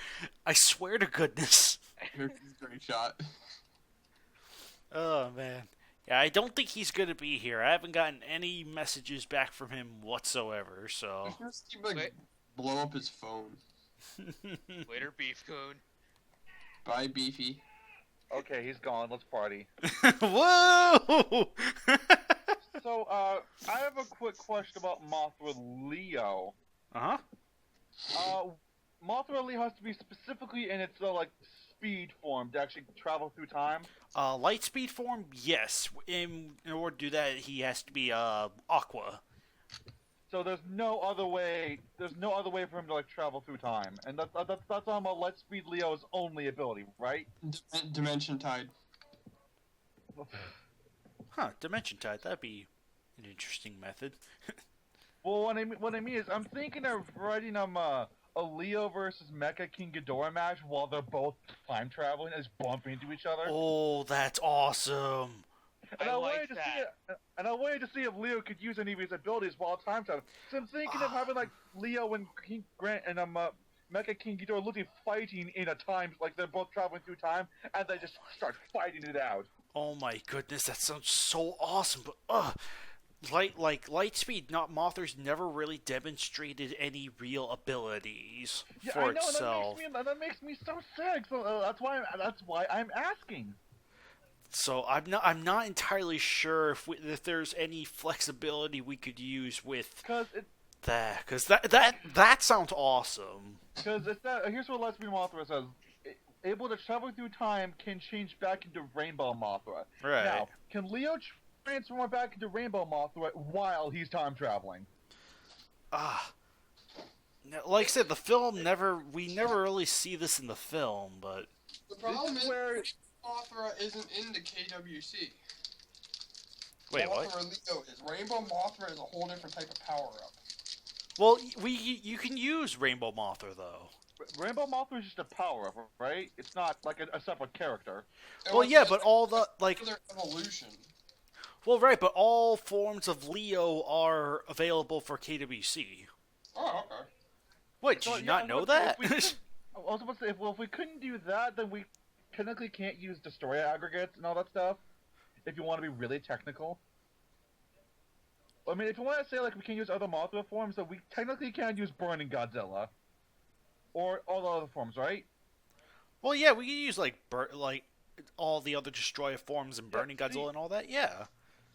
I swear to goodness. Here's a great shot. Oh man, yeah, I don't think he's gonna be here. I haven't gotten any messages back from him whatsoever. So just blow up his phone. Later, Beef Coon. Bye, Beefy. Okay, he's gone. Let's party. Whoa! So, I have a quick question about Mothra Leo. Mothra Leo has to be specifically in its speed form to actually travel through time. Light speed form, yes. In order to do that, he has to be Aqua. So there's no other way. There's no other way for him to travel through time, and that's Light Speed Leo's only ability, right? Dimension Tide. Dimension Tide. That'd be an interesting method. Well, what I mean is, I'm thinking of writing a Leo versus Mecha King Ghidorah match while they're both time traveling and just bumping into each other. Oh, that's awesome. And I wanted to see if Leo could use any of his abilities while time traveling. So I'm thinking of having Leo and King Grant and Mecha King Ghidorah literally fighting in a time, they're both traveling through time, and they just start fighting it out. Oh my goodness, that sounds so awesome. But Lightspeed, not Mothra's never really demonstrated any real abilities for itself. That makes me so sick. So that's why I'm asking. So I'm not entirely sure if there's any flexibility we could use with that, because that sounds awesome. Because here's what Lightspeed Mothra says: able to travel through time, can change back into Rainbow Mothra. Right. Now, can Leo transform back into Rainbow Mothra while he's time traveling? Like I said, the film we never really see this in the film, but the problem is where Mothra isn't in the KWC. Wait, what? Mothra Leo is. Rainbow Mothra is a whole different type of power-up. Well, you can use Rainbow Mothra though. Rainbow Mothra is just a power-up, right? It's not like a separate character. Well, yeah, but all the like. Their evolution. Well, right, but all forms of Leo are available for KWC. Oh, okay. What, did you not know that? I was supposed to say, if we couldn't do that, then we technically can't use Destroyer aggregates and all that stuff. If you want to be really technical. I mean, if you want to say, like, we can use other Mothra forms, then we technically can't use Burning Godzilla. Or all the other forms, right? Well, yeah, we can use, like all the other Destroyer forms and Burning Godzilla and all that, yeah.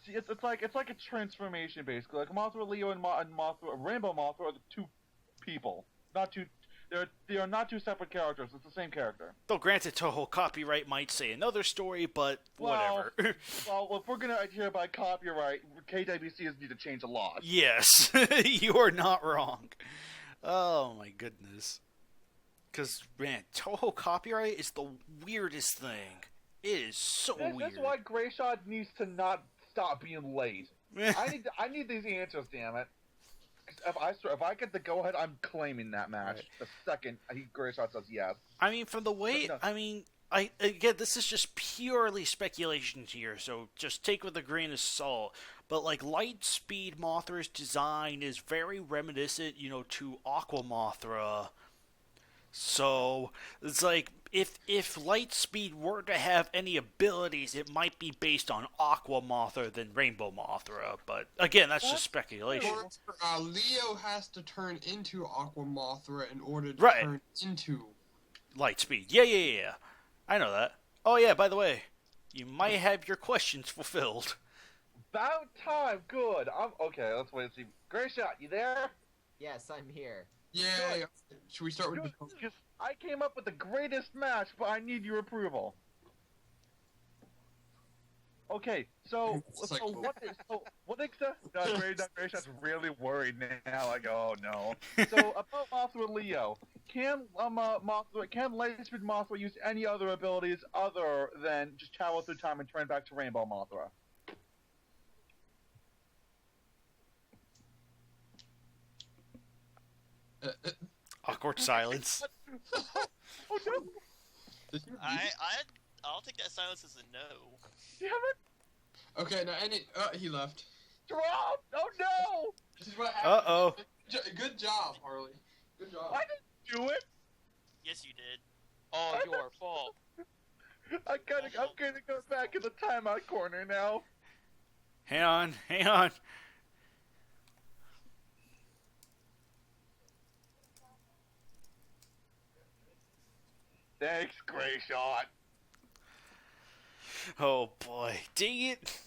See, it's like a transformation, basically. Like, Mothra Leo and Rainbow Mothra are the two people. Not two... They are not two separate characters. It's the same character. Though, granted, Toho copyright might say another story, but whatever. Well, if we're gonna adhere by copyright, KWC need to change the laws. Yes, you are not wrong. Oh my goodness. Because, man, Toho copyright is the weirdest thing. It is so weird. That's why Grayshot needs to not stop being late. I need these answers, damn it. If I get the go-ahead, I'm claiming that match. Right. The second Grayshot says yes. I mean, from the way... No. I mean, again, this is just purely speculation here, so just take with a grain of salt. But, like, Lightspeed Mothra's design is very reminiscent, to Aqua Mothra. So, it's like, if Lightspeed were to have any abilities, it might be based on Aqua Mothra than Rainbow Mothra. But, again, that's just speculation. Leo has to turn into Aqua Mothra in order to turn into Lightspeed. Yeah. I know that. Oh, yeah, by the way, you might have your questions fulfilled. About time. Good. Okay, let's wait and see. Grayshot, you there? Yes, I'm here. Yeah. Should we start with the... I came up with the greatest match, but I need your approval. Okay, so what except Grayshot's really worried now. Like, oh no. So about Mothra Leo, can Lightspeed Mothra use any other abilities other than just travel through time and turn back to Rainbow Mothra? Awkward silence. Oh no! I'll take that silence as a no. Damn it! Okay, now he left. Drop! Oh no! This is what happened. Uh-oh. Good job, Harley. Good job. I didn't do it. Yes, you did. All your fault. I'm gonna go back in the timeout corner now. Hang on. Thanks, Grayshot. Oh boy, dang it!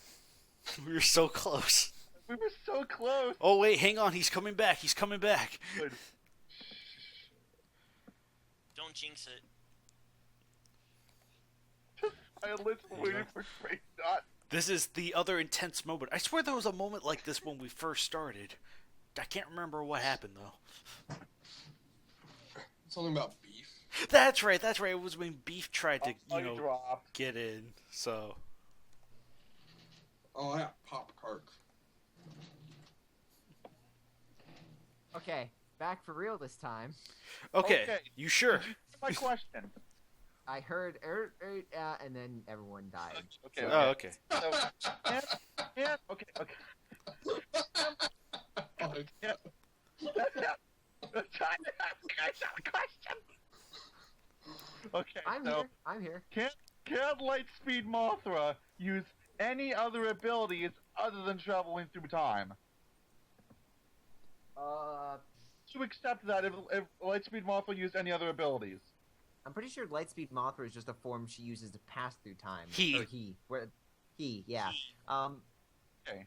We were so close. We were so close. Oh wait, hang on. He's coming back. Don't jinx it. I literally waited for Grayshot. This is the other intense moment. I swear there was a moment like this when we first started. I can't remember what happened though. Something about beef. That's right. It was when Beef tried to, get in. So. Oh, I got Pop Kark. Okay, back for real this time. Okay. You sure? My question. I heard and then everyone died. Okay. Oh, okay. So, Okay, I'm here. Can Lightspeed Mothra use any other abilities other than traveling through time? To accept that if Lightspeed Mothra used any other abilities. I'm pretty sure Lightspeed Mothra is just a form she uses to pass through time. He, yeah. Okay.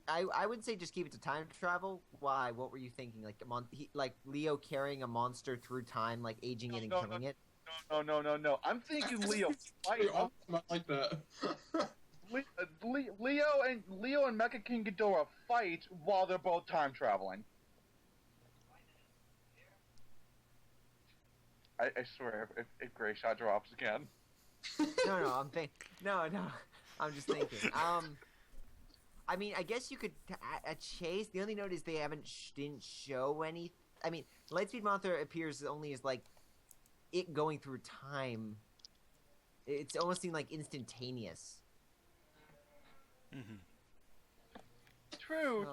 I would say just keep it to time travel. Why? What were you thinking? Like Leo carrying a monster through time, like aging it and killing it? No. I'm thinking Leo. Not like that. Leo and Mecha King Ghidorah fight while they're both time traveling. I swear, if Grayshot drops again. No, I'm just thinking. I mean, I guess you could a chase. The only note is they didn't show any. I mean, Lightspeed Mothra appears only as like it going through time. It's almost seemed like instantaneous. Mm-hmm. True.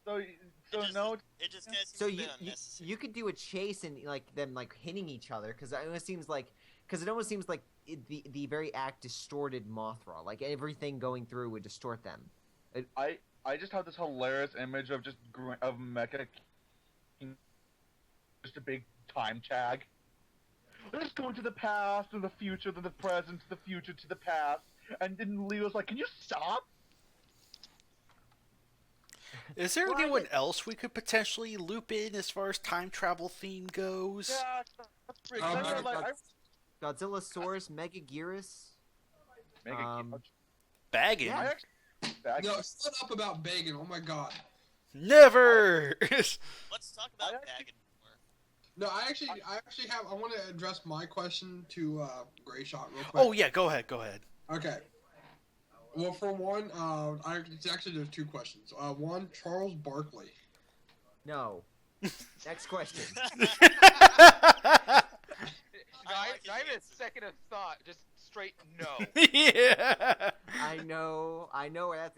So It just, no. it just kind of seems So a bit unnecessary. you could do a chase and like them like hitting each other because it almost seems like the very act distorted Mothra. Like everything going through would distort them. I just have this hilarious image of just of Mecha, just a big time tag. Let's go into the past, to the future, to the present, to the future, to the past. And then Leo's like, "Can you stop?" Is there anyone else we could potentially loop in as far as time travel theme goes? Yeah, that's pretty. Godzilla Source, Mega Gearus. Bagging? Yeah. No, shut up about Bagan. Oh my god. Never! Let's talk about Baggin more. No, I actually have. I want to address my question to Gray Shot real quick. Oh yeah, go ahead. Okay. Well, for one, there's two questions. One, Charles Barkley. No. Next question. Not even a second of thought, just straight no. Yeah. I know where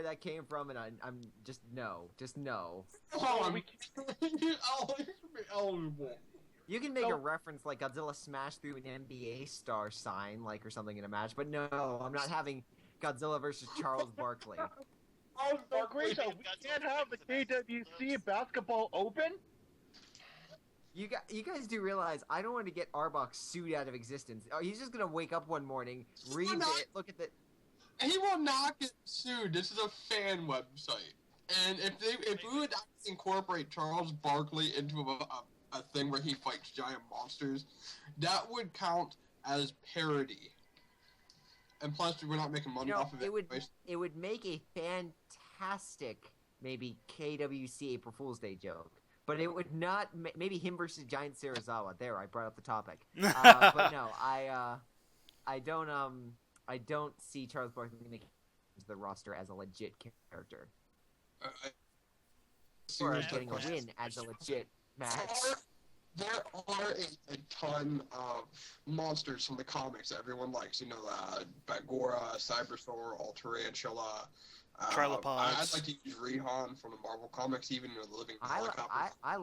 that came from, and I'm just no. Oh, eligible. You can make a reference like Godzilla smashed through an NBA star sign, like or something in a match, but no, I'm not having Godzilla versus Charles Barkley. Oh, great! So we can't have the KWC basketball open. You guys do realize I don't want to get Arbok sued out of existence. Oh, he's just gonna wake up one morning, read it, look at the. He will not get sued. This is a fan website, and if we would incorporate Charles Barkley into a thing where he fights giant monsters, that would count as parody. And plus, we're not making money off of it. It would make a fantastic maybe KWC April Fool's Day joke. But it would not. Maybe him versus Giant Serizawa. There, I brought up the topic. But no, I don't see Charles Barkley making the roster as a legit character. Or getting a win as a legit match. There are a ton of monsters from the comics that everyone likes. You know, Bagora, Cybersaur, Tarantula. Trilopods. I'd like to use Rihan from the Marvel comics, even the living helicopters. I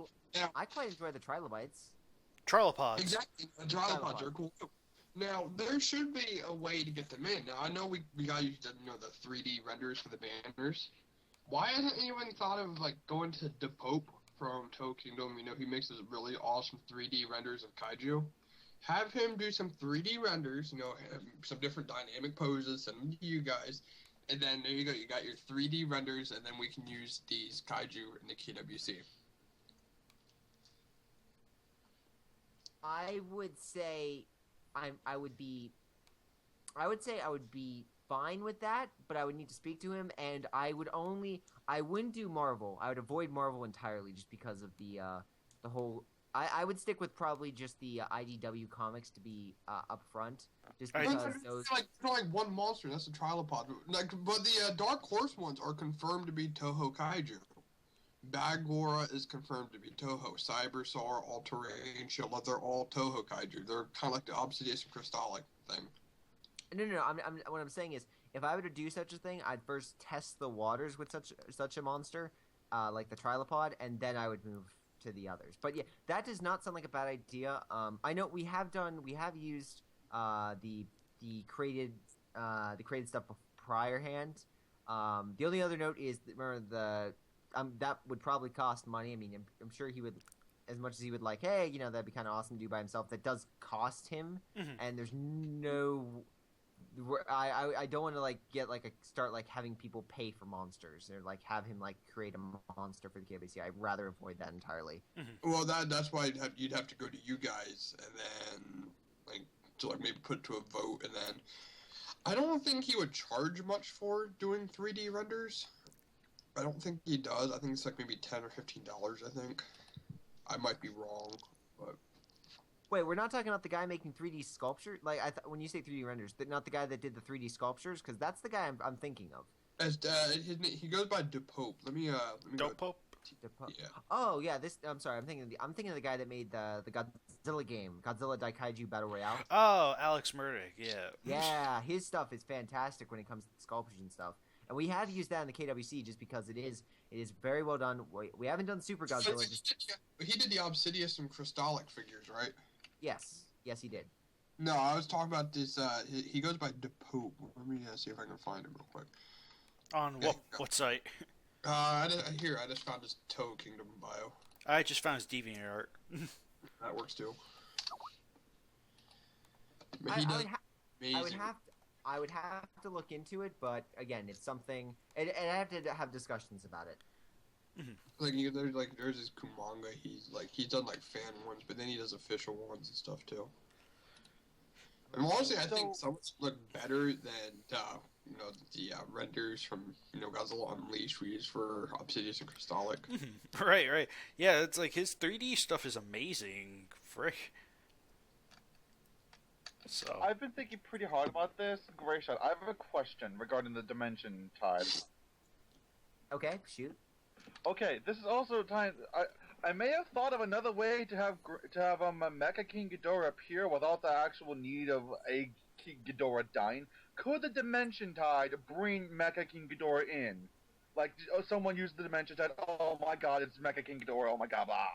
quite enjoy the trilobites. Trilopods. Exactly, the trilopods are cool. Now there should be a way to get them in. Now I know we got used to the 3D renders for the banners. Why hasn't anyone thought of like going to the Pope from Toho Kingdom? You know, he makes those really awesome 3D renders of Kaiju. Have him do some 3D renders. You know, some different dynamic poses. Send them to you guys. And then there you go. You got your 3D renders, and then we can use these Kaiju in the KWC. I would say I would be fine with that, but I would need to speak to him, and I wouldn't do Marvel. I would avoid Marvel entirely just because of the whole. I would stick with probably just the IDW comics to be up front, just because those. Like one monster, that's a Trilopod. But the Dark Horse ones are confirmed to be Toho Kaiju. Bagora is confirmed to be Toho. Cybersaur, Tarantula, they're all Toho Kaiju. They're kind of like the Obsidian Crystallic thing. No. What I'm saying is, if I were to do such a thing, I'd first test the waters with such a monster, like the Trilopod, and then I would move to the others. But yeah, that does not sound like a bad idea. I know we have used the created stuff priorhand. The only other note is remember that would probably cost money. I mean, I'm sure he would, as much as he would like, hey, that'd be kind of awesome to do by himself. That does cost him, and there's no. I don't want to start having people pay for monsters or have him create a monster for the KBC. I'd rather avoid that entirely. Well, that's why you'd have to go to you guys and then maybe put it to a vote, and then I don't think he would charge much for doing 3D renders. I don't think he does. I think it's maybe $10 or $15. I think I might be wrong, but. Wait, we're not talking about the guy making 3D sculptures? When you say 3D renders, not the guy that did the 3D sculptures? Because that's the guy I'm thinking of. As he goes by DePope. Let me Dope Pope. Yeah. Oh yeah, this. I'm sorry. I'm thinking of the guy that made the Godzilla game, Godzilla Kaiju Battle Royale. Oh, Alex Murdoch. Yeah. Yeah, his stuff is fantastic when it comes to sculptures and stuff. And we have used that in the KWC just because it is very well done. We haven't done Super Godzilla. He did the Obsidious and Crystallic figures, right? Yes, he did. No, I was talking about this. He goes by DePope. Let me see if I can find him real quick. On what site? I just found his Toho Kingdom bio. I just found his DeviantArt. That works too. I would have to look into it, but again, it's something. And I have to have discussions about it. There's his Kumanga. He's done like fan ones, but then he does official ones and stuff too. And honestly, I think some look better than the renders from Godzilla Unleashed we used for Obsidious and Crystallic. Right. Yeah, it's like his 3D stuff is amazing. Frick. So I've been thinking pretty hard about this. Gray Shot, I have a question regarding the Dimension Tide. Okay, shoot. Okay, this is also time. I may have thought of another way to have Mecha King Ghidorah appear without the actual need of a King Ghidorah dying. Could the Dimension Tide bring Mecha King Ghidorah in? Like, someone used the Dimension Tide. Oh my God, it's Mecha King Ghidorah. Oh my God, blah.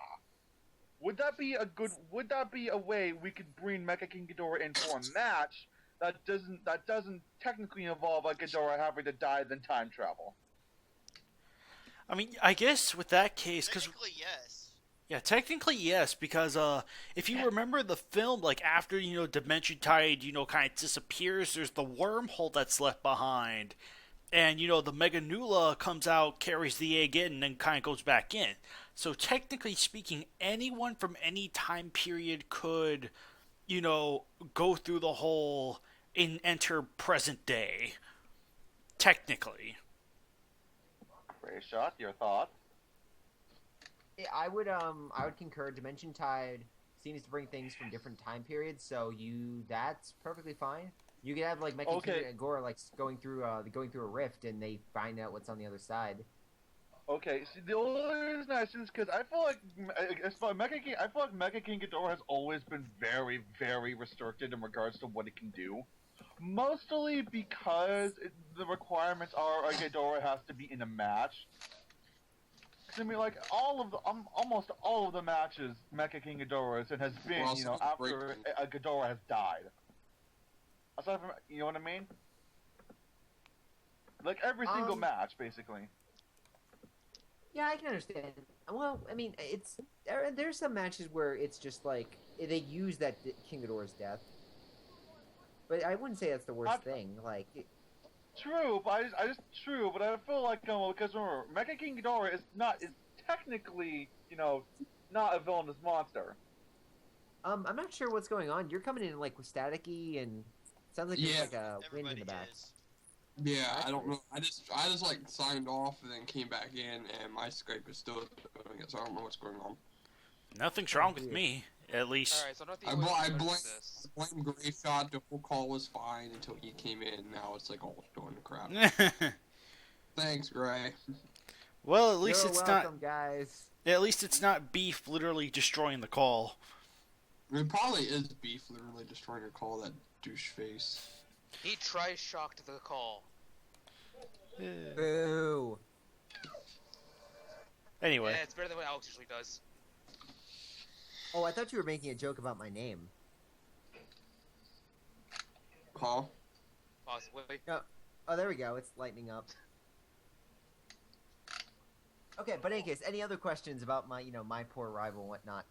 Would that be a way we could bring Mecha King Ghidorah in for a match that doesn't technically involve a Ghidorah having to die then time travel? I mean, I guess with that case, because Technically, yes. Yeah, technically yes, because if you remember the film, like after Dimension Tide, kind of disappears, there's the wormhole that's left behind, and the Meganula comes out, carries the egg in, and then kind of goes back in. So technically speaking, anyone from any time period could, go through the hole and enter present day. Technically. Gray Shot, your thoughts? Yeah, I would concur. Dimension Tide seems to bring things from different time periods, so that's perfectly fine. You could have like Mecha King and Ghidorah like going through a rift, and they find out what's on the other side. Okay, see, the only reason I say this is because I feel like Mecha King Ghidorah has always been very, very restricted in regards to what it can do. Mostly because the requirements are Ghidorah has to be in a match. I mean, like almost all of the matches Mecha King Ghidorah's has been, after a Ghidorah has died. Aside from, you know what I mean? Like every single match, basically. Yeah, I can understand. Well, I mean, there's some matches where it's just like they use that King Ghidorah's death, but I wouldn't say that's the worst thing. Like. True, but but I feel like because remember, Mecha King Ghidorah is technically not a villainous monster. I'm not sure what's going on. You're coming in like with staticky and sounds like there's like a wind in the back. Yeah, I don't know. I just like signed off and then came back in, and my Skype is still doing it, so I don't know what's going on. Nothing's wrong with me. At least. Alright, so I blame Gray Shot. The whole call was fine until he came in. Now it's like all going to crap. Thanks, Gray. Well, at least You're welcome, guys. At least it's not Beef literally destroying the call. It probably is Beef literally destroying your call. That douche face. He try-shocked the call. Boo. Anyway. Yeah, it's better than what Alex usually does. Oh, I thought you were making a joke about my name. Huh? Possibly. Oh, there we go. It's lightening up. Okay, but in any case, any other questions about my, my poor rival and whatnot?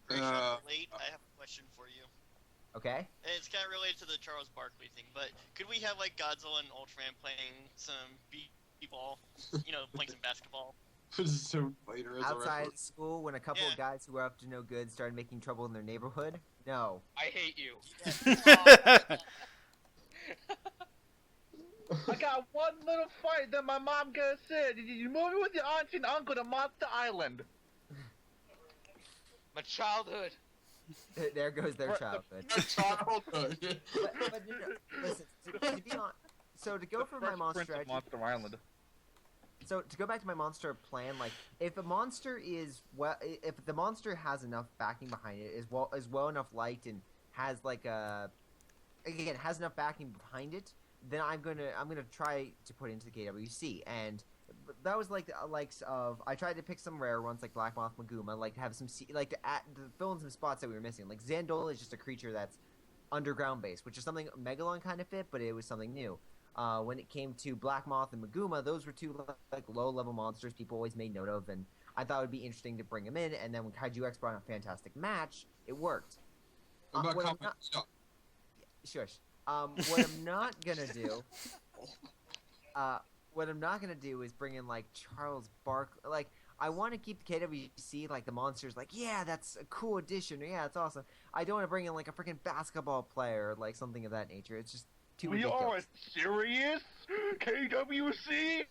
I have a question for you. Okay. And it's kind of related to the Charles Barkley thing, but could we have like Godzilla and Ultraman playing some b-ball, playing some basketball? So later outside school, when a couple of guys who were up to no good started making trouble in their neighborhood? No. I hate you. I got one little fight that my mom gonna said. You moving with your auntie and uncle to Monster Island. My childhood. There goes their childhood. Childhood. But listen, to be honest, so to go for my Fresh monster Prince of strategy, Monster Island. so to go back to my monster plan, like if a monster is if the monster has enough backing behind it, is well enough liked and has like has enough backing behind it, then I'm gonna try to put it into the KWC. And that was like the likes of, I tried to pick some rare ones like Black Moth Maguma, like to have some to fill in some spots that we were missing. Like Zandola is just a creature that's underground based, which is something Megalon kind of fit, but it was something new. When it came to Black Moth and Maguma, those were two like low level monsters people always made note of, and I thought it would be interesting to bring them in. And then when KaijuX brought a fantastic match, it worked. Shush. What I'm not gonna do, is bring in like Charles Barkley. Like, I want to keep the KWC like the monsters. Like, yeah, that's a cool addition. Or, yeah, it's awesome. I don't want to bring in like a freaking basketball player, or, like something of that nature. It's just too ridiculous. We are serious, KWC.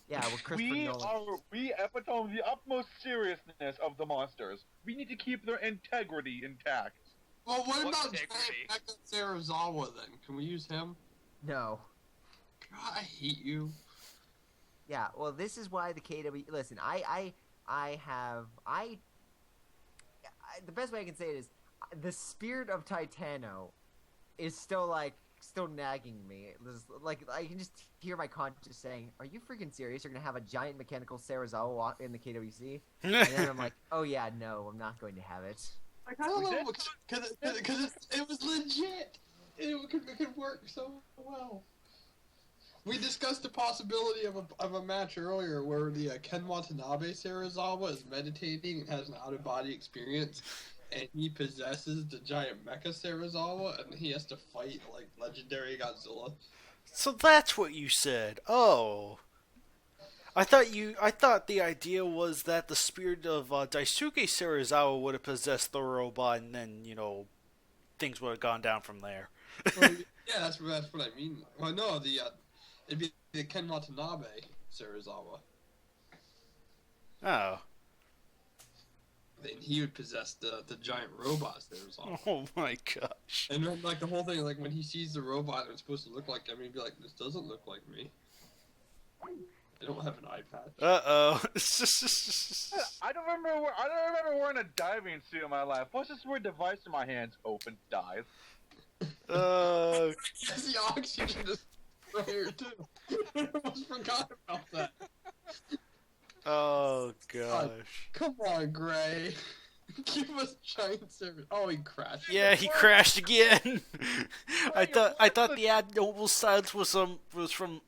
Yeah, with Christopher Nolan. We epitome the utmost seriousness of the monsters. We need to keep their integrity intact. Well, what about integrity? Mecha Sarazawa then? Can we use him? No. God, I hate you. Yeah, well, this is why the KW. Listen, the best way I can say it is, the spirit of Titano is still nagging me. Like, I can just hear my conscience saying, "Are you freaking serious? You're gonna have a giant mechanical Sarazawa in the KWC?" And then I'm like, "Oh yeah, no, I'm not going to have it." Like, I don't know, because it was legit. It could work so well. We discussed the possibility of a match earlier where the Ken Watanabe Sarazawa is meditating and has an out-of-body experience, and he possesses the giant mecha Sarazawa, and he has to fight like legendary Godzilla. So that's what you said. Oh. I thought the idea was that the spirit of Daisuke Sarazawa would have possessed the robot, and then, things would have gone down from there. Well, yeah, that's what I mean. Well, no, it'd be the Ken Watanabe Sarazawa. Oh. Then he would possess the giant robot Sarazawa. Oh my gosh. And then, like, the whole thing, like, when he sees the robot and it's supposed to look like him, he'd be like, "This doesn't look like me. I don't have an eye patch." Uh-oh. I don't remember wearing a diving suit in my life. What's this weird device in my hands? Open, dive. Yes, the oxygen is right here, too. I almost forgot about that. Oh, gosh. Come on, Gray. Give us giant service. Oh, he crashed. Yeah, he crashed again. I thought the abnormal silence was from.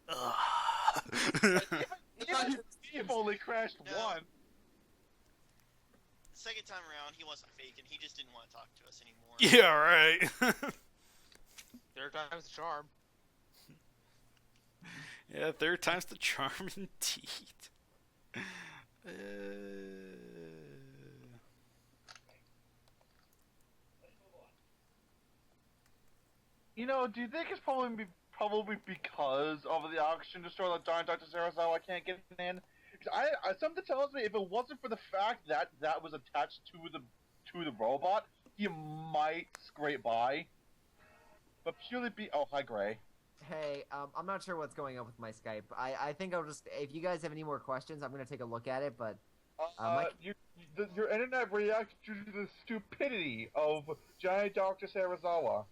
He only crashed one. The second time around, he wasn't faking. He just didn't want to talk to us anymore. Yeah, right. Third time's the charm. Yeah, third time's the charm indeed. Do you think it's probably because of the oxygen destroyer that giant Dr. Sarazawa can't get in? I something tells me if it wasn't for the fact that was attached to the robot, he might scrape by. But purely hi Gray. Hey, I'm not sure what's going on with my Skype. I think I'll just, if you guys have any more questions, I'm gonna take a look at it. But your internet reacts due to the stupidity of giant Dr. Sarazawa.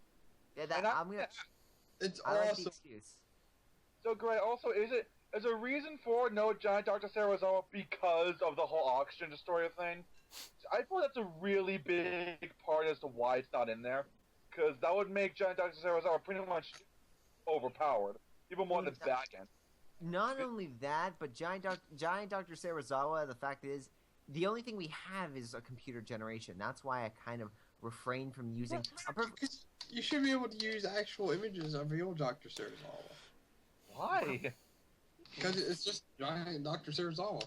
Yeah, It's I like awesome. the excuse. So Gray, also, is a reason for no giant Dr. Sarazawa because of the whole oxygen destroyer thing? I feel that's a really big part as to why it's not in there, because that would make giant Dr. Sarazawa pretty much overpowered, even more than back end. Not only that, but giant Dr. Sarazawa, the fact is, the only thing we have is a computer generation. That's why I kind of refrain from using. You should be able to use actual images of real Dr. Sarazawa. Why? Because it's just giant Dr. Sarazawa.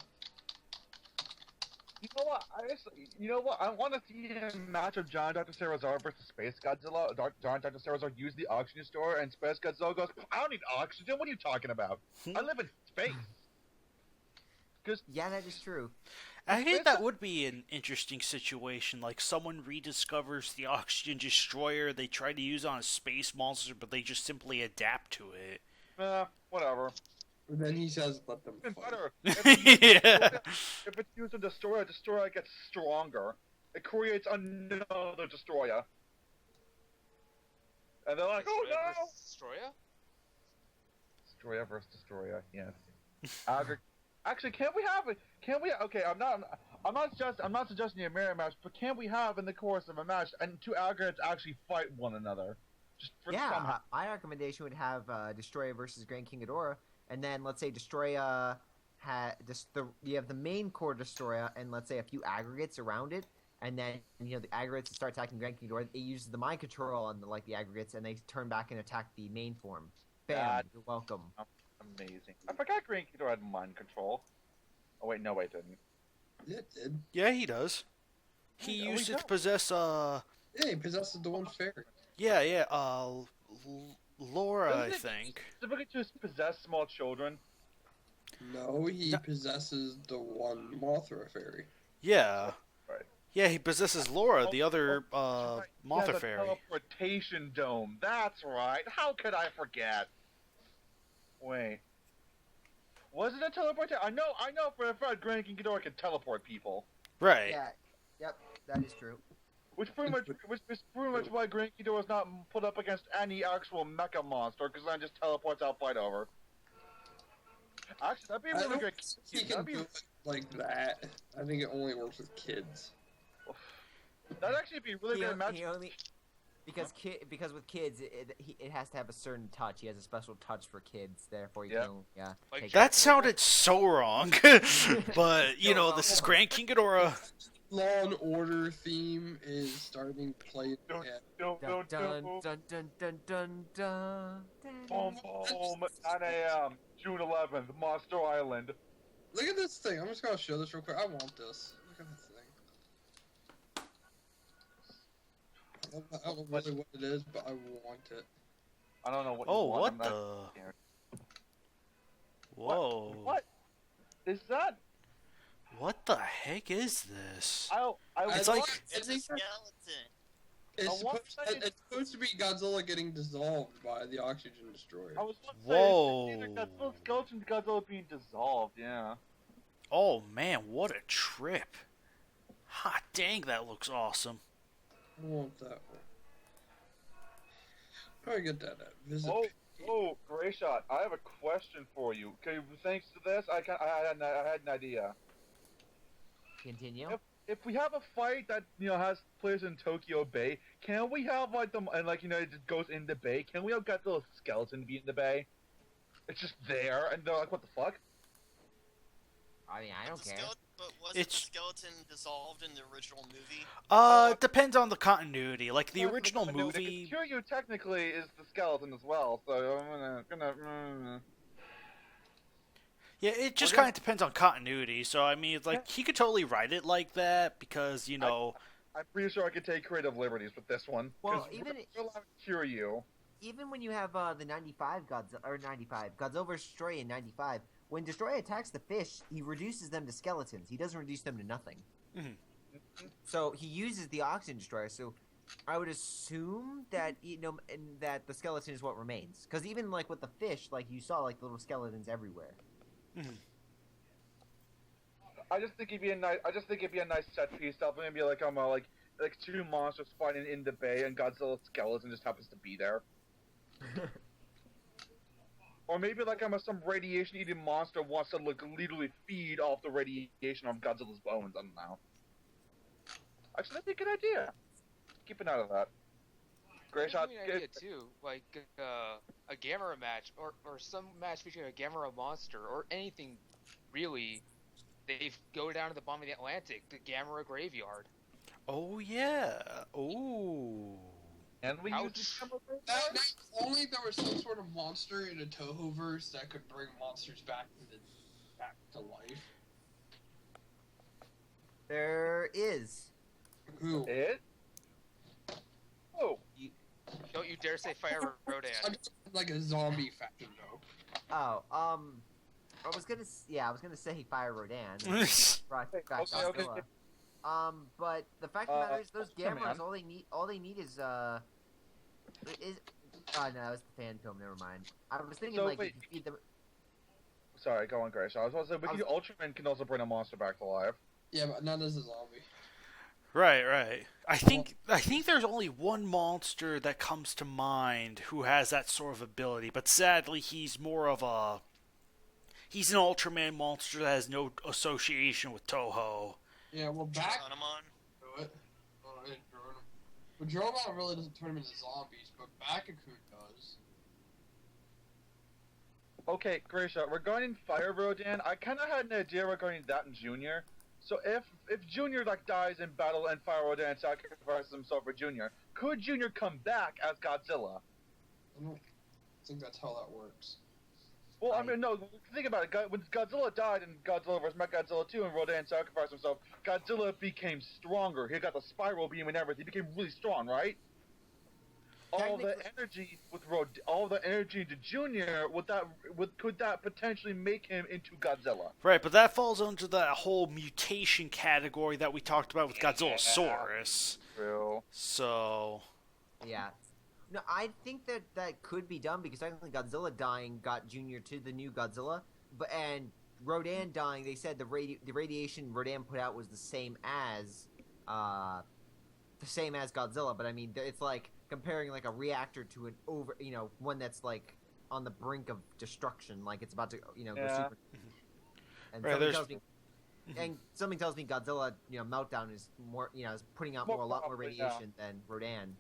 You know what? I want to see a match of giant Dr. Sarazawa versus Space Godzilla. Giant Dr. Sarazawa use the oxygen store, and Space Godzilla goes, "I don't need oxygen. What are you talking about? I live in space." Yeah, that is true. I think that would be an interesting situation. Like someone rediscovers the oxygen destroyer they try to use on a space monster, but they just simply adapt to it. Whatever. And then he says, "Let them Even fight." better. Yeah. If it's used a destroyer gets stronger. It creates another destroyer. And they're like, oh Destroyer no! versus Destroyer? Destroyer versus destroyer, yes. Actually, can't we have it? Can't we? Okay, I'm not suggesting a mirror match, but can't we have in the course of a match and two aggregates actually fight one another? Just for somehow. My recommendation would have Destroya versus Grand King Ghidorah, and then let's say Destroya you have the main core Destroya, and let's say a few aggregates around it, and then the aggregates start attacking Grand King Ghidorah. It uses the mind control on the aggregates, and they turn back and attack the main form. Bam! You're welcome. Amazing. I forgot Grand Ghidorah had mind control. Oh wait, no, wait, didn't. Yeah, it did. Yeah, he does. He used it to possess Yeah, he possesses the one fairy. Yeah. Laura, I Doesn't it think. specifically just possess small children? No, he possesses the one Mothra fairy. Yeah. Right. Yeah, he possesses Laura, the other Right. Mothra He has a fairy. teleportation dome. That's right. How could I forget? Wait. Was it a teleportation? I know for a fact Grand King Ghidorah can teleport people. Right. Yeah. Yep. That is true. Which is pretty much why Grand Ghidorah is not put up against any actual mecha monster, because then just teleports out fight over. Actually, that'd be a I really don't great. think he can do it like that. I think it only works with kids. That'd actually be a really good match. Because with kids it has to have a certain touch. He has a special touch for kids. Therefore, you Yeah. can Like take That it. sounded so wrong. But, this is Grand King Ghidorah. Law and Order theme is starting to play. Dun, Yeah. dun, Dun dun, dun dun. dun dun dun dun dun. Boom, boom, 9 a.m., June 11th, Monster Island. Look at this thing. I'm just gonna show this real quick. I want this. Look at this thing. I don't know really what it is, but I want it. I don't know what. Oh, you want. what I'm not the? scared. Whoa. What? Is that? What the heck is this? It's like- It's a skeleton. It's supposed to be Godzilla getting dissolved by the oxygen destroyer. I was about to Whoa. say, it's either Godzilla skeleton Godzilla being dissolved, yeah. Oh man, what a trip. Hot dang, that looks awesome. I want that one. How do I get that at? Visit. Oh, Gray Shot, I have a question for you. Okay, thanks to this, I had an idea. Continue. If we have a fight that has place in Tokyo Bay, can we have it just goes in the bay? Can we have Godzilla's skeleton be in the bay? It's just there, and they're like, what the fuck? I mean, I don't care. But was It's- the skeleton dissolved in the original movie? Depends on the continuity. Like the That's original what I'm gonna do. movie. Kiryu technically is the skeleton as well, so I'm gonna. Yeah, it just Well, kind of depends on continuity. So I mean, it's like he could totally write it like that because I'm pretty sure I could take creative liberties with this one. Well, 'cause even we're allowed Kiryu. even when you have the 95 Godzilla vs. Destroyer in 95, when Destroyer attacks the fish, he reduces them to skeletons. He doesn't reduce them to nothing. Mhm. So he uses the oxygen destroyer. So I would assume that and that the skeleton is what remains. Because even like with the fish, like you saw like little skeletons everywhere. I just think it'd be a nice set piece stuff. Maybe like like two monsters fighting in the bay, and Godzilla's skeleton just happens to be there. Or maybe like some radiation-eating monster wants to literally feed off the radiation of Godzilla's bones. I don't know. Actually, that'd be a good idea. Keep an eye on that. Great shot. An idea too, like a Gamera match, or some match featuring a Gamera monster, or anything really. They go down to the bottom of the Atlantic, the Gamera graveyard. Oh yeah. Oh. And we Ouch. use the camera That only there was some sort of monster in a Toho verse that could bring monsters back to life. There is. Who? It? Oh. Don't you dare say Fire Rodan. I'm like a zombie faction though. Oh, I was gonna say Fire Rodan. Brought back Okay. Godzilla. But the fact of the matter is, those Gamers, all they need is oh no, that was the fan film. Never mind. I was thinking So, like wait. if you feed them. Sorry, go on, Grace. I was about to say, the Ultraman can also bring a monster back to life. Yeah, but not as a zombie. Right. I think there's only one monster that comes to mind who has that sort of ability, but sadly he's an Ultraman monster that has no association with Toho. Yeah, well, back. Saruman. Do it. Oh, I didn't drone him. But Dromon really doesn't turn them into zombies, but Bakakun does. Okay, Gracia, regarding Fire Rodan, I kind of had an idea regarding that in Junior. So if Junior dies in battle and Fire Rodan sacrifices himself for Junior, could Junior come back as Godzilla? I don't think that's how that works. Well, I mean, no, think about it. When Godzilla died in Godzilla vs. Mechagodzilla 2 and Rodan sacrificed himself, Godzilla became stronger. He got the spiral beam and everything. He became really strong, right? All the energy into Junior, could that potentially make him into Godzilla? Right, but that falls under that whole mutation category that we talked about with Godzillasaurus. True. So... Yeah. No, I think that could be done because technically Godzilla dying got Junior to the new Godzilla, and Rodan dying, they said the radiation Rodan put out was the same as Godzilla, but I mean it's like comparing like a reactor to an one that's like on the brink of destruction, like it's about to go super. And something tells me Godzilla meltdown is more is putting out a lot more radiation than Rodan.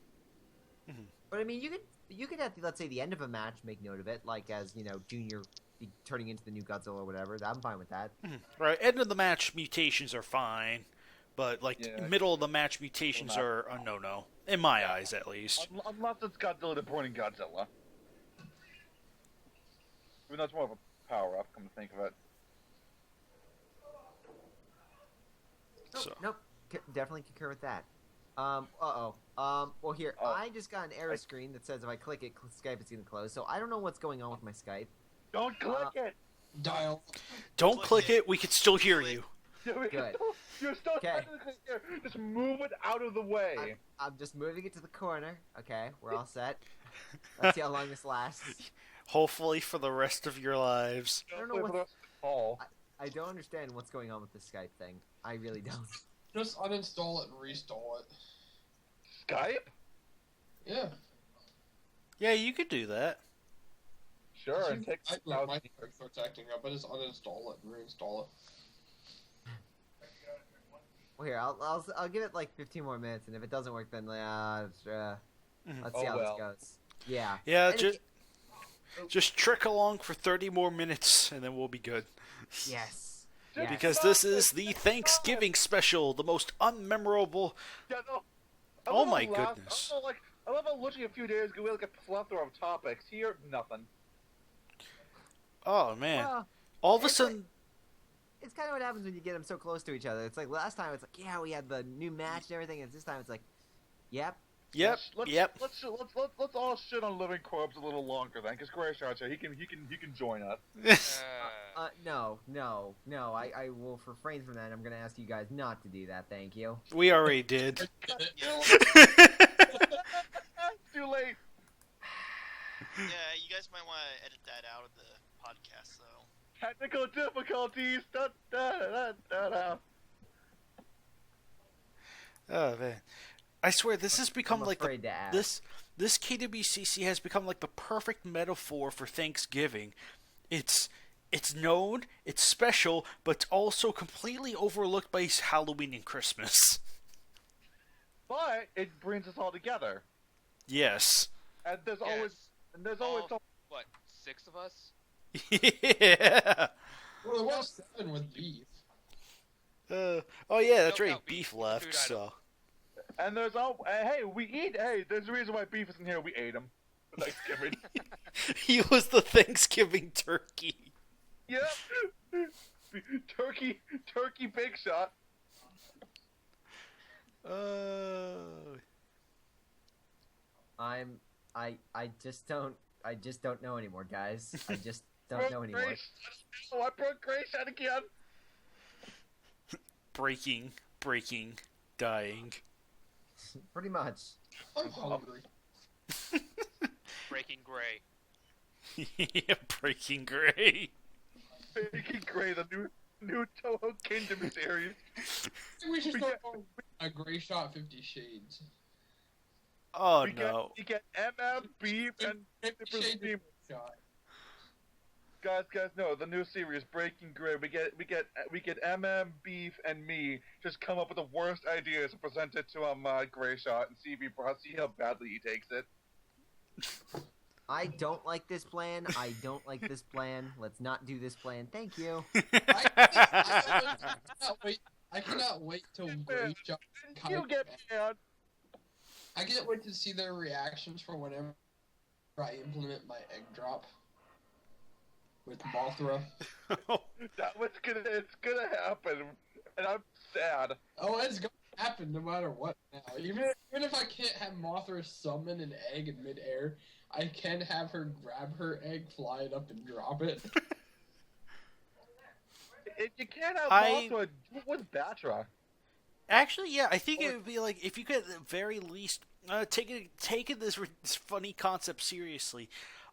Mm-hmm. But I mean, you could at let's say the end of a match make note of it, like as Junior turning into the new Godzilla or whatever. I'm fine with that. Mm-hmm. Right, end of the match mutations are fine, but middle of the match mutations are a no-no in my eyes, at least. Unless it's Godzilla supporting Godzilla. I mean, that's more of a power-up. Come to think of it. Nope. Definitely concur with that. Well, here, I just got an error screen that says if I click it, Skype is going to close. So I don't know what's going on with my Skype. Don't click it! Dial. Don't click it. We can still hear you. Good. You're still technically here. Just move it out of the way. I'm just moving it to the corner. Okay, we're all set. Let's see how long this lasts. Hopefully for the rest of your lives. I don't know what... I don't understand what's going on with this Skype thing. I really don't. Just uninstall it and reinstall it. Skype? Yeah. Yeah, you could do that. Sure, and take my starts acting up. I just uninstall it and reinstall it. Well, here, I'll give it like 15 more minutes, and if it doesn't work, then let's see how this goes. Yeah. Yeah, just trick along for 30 more minutes, and then we'll be good. Yes. Because this is the Thanksgiving special, the most unmemorable... Yeah, no. Oh my goodness. I love how literally a few days ago we had a plethora of topics. Here, nothing. Oh, man. Well, all of a sudden... It's kind of what happens when you get them so close to each other. It's like last time it's like, yeah, we had the new match and everything, and this time it's like, yep. Let's all shit on Living Corpse a little longer then, because Grace out here, he can join us. No. I will refrain from that. I'm gonna ask you guys not to do that. Thank you. We already did. Too late. Yeah, you guys might want to edit that out of the podcast, though. Technical difficulties. Oh man, I swear this has become like this KWCC has become like the perfect metaphor for Thanksgiving. It's known, it's special, but it's also completely overlooked by Halloween and Christmas. But it brings us all together. Yes. And there's always what, 6 of us? Yeah. Well, there was 7 with beef. Oh yeah, that's right. Beef left. So. And there's there's a reason why Beef isn't here. We ate him for Thanksgiving. He was the Thanksgiving turkey. Yep. Turkey Bigshot. I just don't know anymore, guys. Don't know anymore. Oh, I broke Grace out again. Breaking, dying. Pretty much. I'm hungry. Breaking Gray. Yeah, Breaking Gray. Breaking Gray, the new Toho Kingdom series. We should start a Gray Shot 50 Shades. Oh we no. We get MM, Beef, and 50 Super Shades Steam. Shot. Guys, no, the new series, Breaking Gray. We get MM, Beef, and me just come up with the worst ideas and present it to Gray Shot and see how badly he takes it. I don't like this plan. Let's not do this plan. Thank you. I cannot wait till Gray Shot. You get mad. I can't wait to see their reactions for whenever I implement my egg drop with Mothra. It's gonna happen, and I'm sad. Oh, it's gonna happen no matter what now. Even if I can't have Mothra summon an egg in midair, I can have her grab her egg, fly it up, and drop it. You can't have Mothra with Batra. Actually, yeah, I think it would be like if you could at the very least taking this funny concept seriously.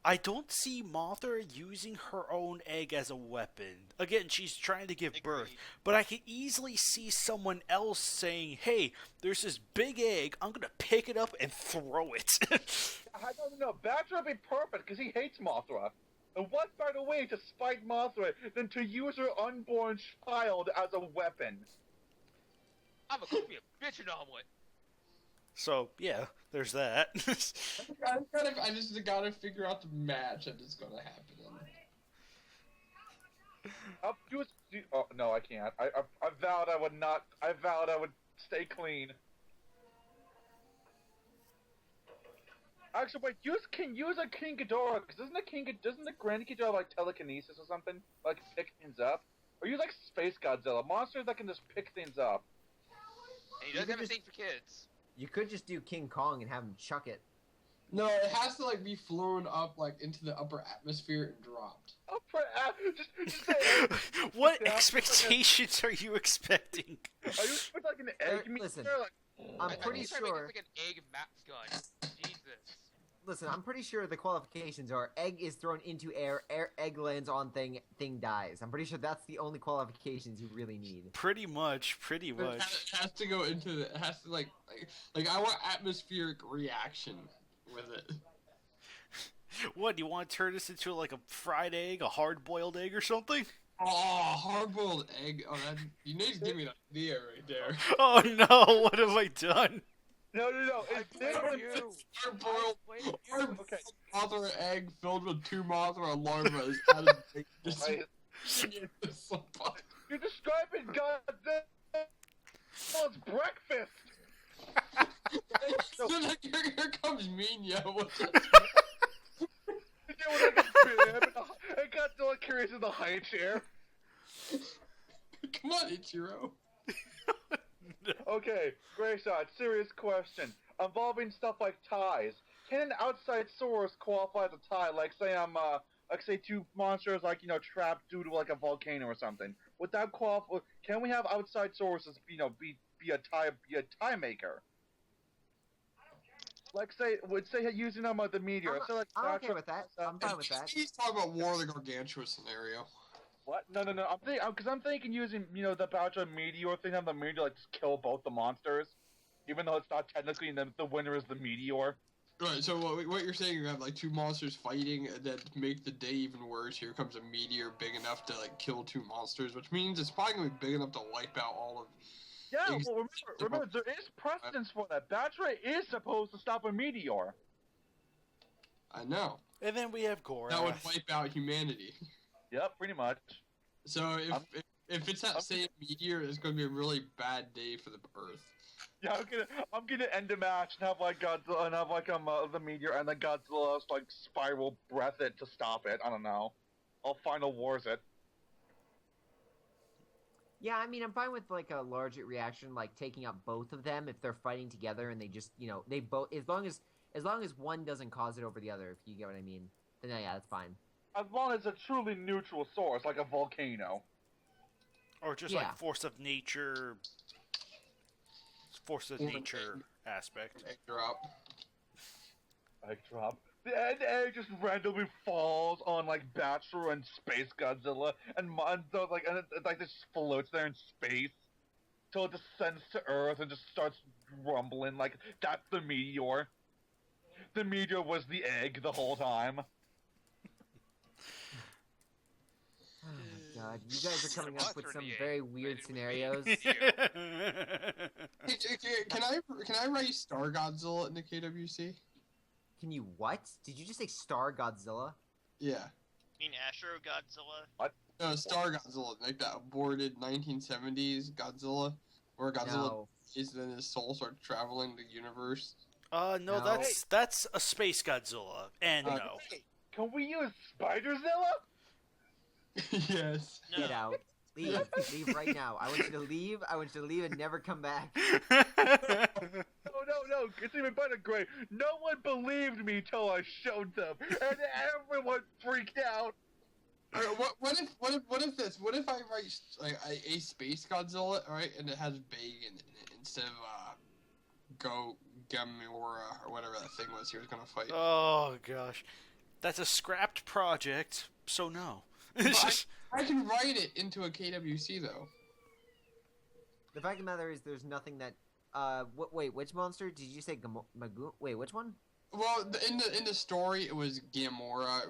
I don't see Mothra using her own egg as a weapon. Again, she's trying to give birth. But I can easily see someone else saying, hey, there's this big egg, I'm going to pick it up and throw it. I don't know. Batra would be perfect because he hates Mothra. And what better way to spite Mothra than to use her unborn child as a weapon? I'm a cook me a bitch and omelet. So, yeah, there's that. I just gotta figure out the match that is gonna happen. Oh, no, I can't. I vowed I would not. I vowed I would stay clean. Actually, wait, use a King Ghidorah, because doesn't the Grand Ghidorah like telekinesis or something? Like pick things up? Or use like Space Godzilla, monsters that can just pick things up. And he doesn't have a thing for kids. You could just do King Kong and have him chuck it. No, it has to like be flown up like into the upper atmosphere and dropped. What expectations are you expecting? Are you expecting like an egg meter? Listen, Like, I'm pretty He's trying sure. to make it like an egg map gun. Jesus. Listen, I'm pretty sure the qualifications are egg is thrown into air, egg lands on thing dies. I'm pretty sure that's the only qualifications you really need. Pretty much. It has to go into the. It has to like I want atmospheric reaction with it. What, do you want to turn this into like a fried egg, a hard-boiled egg or something? Oh, hard-boiled egg. Oh, you need to give me an idea right there. Oh no, what have I done? no. Hard-boiled Okay. Mothra egg filled with two Mothra larvae out of You're describing Godzilla's breakfast. Here comes Minya. I got Godzilla carries in the high chair. Come on, Ichiro. Okay, Gray Shot, serious question. Involving stuff like ties. Can an outside source qualify as a tie? Like say two monsters trapped due to like a volcano or something. Would that qualify? Can we have outside sources be a tie maker? Like say using the meteor. I'm okay with that. I'm fine with that. He's talking about War of the Gargantua scenario. What? No. I'm thinking using the Batra meteor thing on the meteor like just kill both the monsters, even though it's not technically the winner is the meteor. Right. So what you're saying? You have like two monsters fighting, and then to make the day even worse, here comes a meteor big enough to like kill two monsters, which means it's probably gonna be big enough to wipe out all of. Yeah, well, remember, there is precedence for that. Batra is supposed to stop a meteor. I know. And then we have Gorath. That would wipe out humanity. Yep, pretty much. So if it's that same meteor, it's going to be a really bad day for the Earth. Yeah, I'm gonna end the match and have like Godzilla and have like the meteor and then Godzilla's like spiral breath it to stop it. I don't know. I'll final wars it. Yeah, I mean, I'm fine with like a large reaction, like taking out both of them if they're fighting together and they just, they both, as long as one doesn't cause it over the other, if you get what I mean, then yeah, that's fine. As long as a truly neutral source, like a volcano. Or just Yeah. like force of nature aspect. Egg drop. Egg drop. The egg just randomly falls on like Bachelor and Space Godzilla, and it just floats there in space till it descends to Earth and just starts rumbling. Like that's the meteor. The meteor was the egg the whole time. Oh my god, you guys are coming up with some 38 very weird scenarios. Can I write Star Godzilla in the KWC? Can you what? Did you just say Star Godzilla? Yeah. I mean Astro Godzilla. No, Star Godzilla, like that aborted 1970s Godzilla, where Godzilla No. is then his soul starts traveling the universe. No, No. that's a space Godzilla, and no. Can we use Spiderzilla? Yes. No. Get out. Leave. Leave right now. I want you to leave. I want you to leave and never come back. No, it's even better, Gray. No one believed me till I showed them, and everyone freaked out. Alright, what if this? What if I write like a space Godzilla, right, and it has bacon in it instead of Gamora or whatever that thing was he was gonna fight. Oh gosh, that's a scrapped project. So no. I can write it into a KWC though. The fact of the matter is, there's nothing that. Wait, which monster did you say? Wait, which one? Well, in the story, it was Gamora.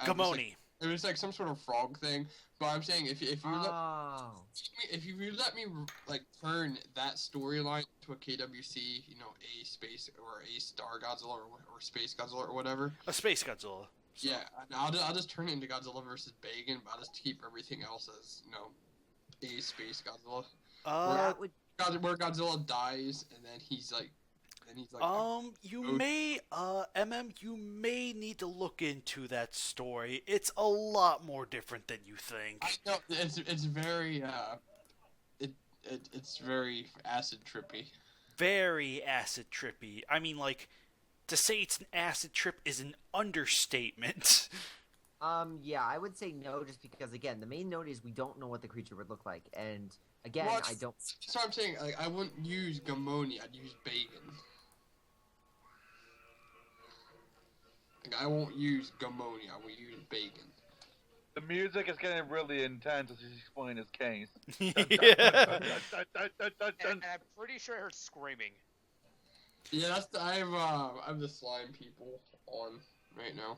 Gamoni. It was like some sort of frog thing. But I'm saying if you let me like turn that storyline to a KWC, a space or a Star Godzilla or Space Godzilla or whatever. A space Godzilla. So. Yeah, I'll just turn it into Godzilla versus Bagan, but I'll just keep everything else as a Space Godzilla. Where Godzilla dies and then he's like. You may need to look into that story. It's a lot more different than you think. I know, it's very it's very acid trippy. Very acid trippy. I mean, like, to say it's an acid trip is an understatement. Yeah, I would say no, just because again, the main note is we don't know what the creature would look like, and again, I don't. So I'm saying, like, I wouldn't use Gamoni. I'd use Bacon. Like, I won't use Gamoni. I will use Bacon. The music is getting really intense as he's explaining his case. Yeah. And I'm pretty sure I heard screaming. Yeah, I have the slime people on right now.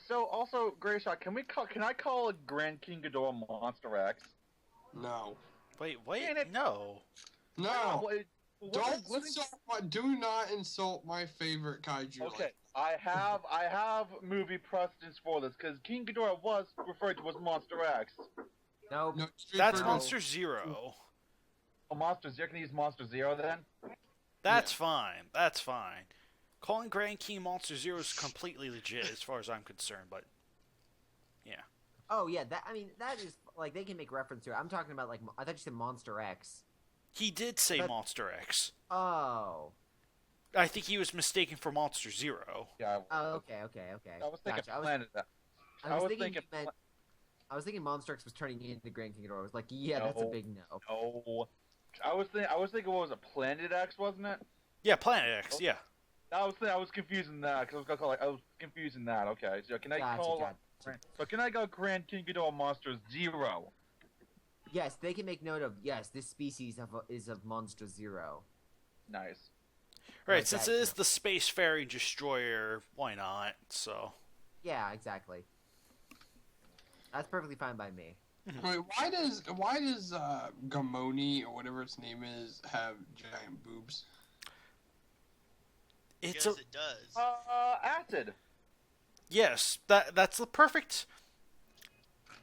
So also, Greyshot, can I call a Grand King Ghidorah Monster X? No. Wait, no. No. Listen, do not insult my favorite kaiju. Okay, I have movie precedents for this because King Ghidorah was referred to as Monster X. No, That's Monster Zero. Oh, Monster Zero. Can I use Monster Zero then? That's fine. That's fine. Calling Grand King Monster Zero is completely legit as far as I'm concerned, but yeah. Oh yeah, that is like they can make reference to it. I'm talking about like I thought you said Monster X. He did say Monster X. Oh. I think he was mistaken for Monster Zero. Yeah. Oh, okay. I was thinking Gotcha. Planet X. I was thinking Monster X was turning into Grand King Ghidorah. I was like, yeah, that's a big no. No. I was thinking, what was it? Planet X, wasn't it? Yeah, Planet X. Yeah. I was confusing that because I was gonna call it. I was confusing that. Okay, so can I Gotcha. So can I go Grand King Ghidorah Monster Zero? Yes, they can make note of this species is of Monster Zero. Nice. Right, Like since that, it is the spacefaring destroyer, why not? So. Yeah, exactly. That's perfectly fine by me. Wait, why does Gamoni or whatever its name is have giant boobs? It's Because it does. Acid. Yes, that's the perfect.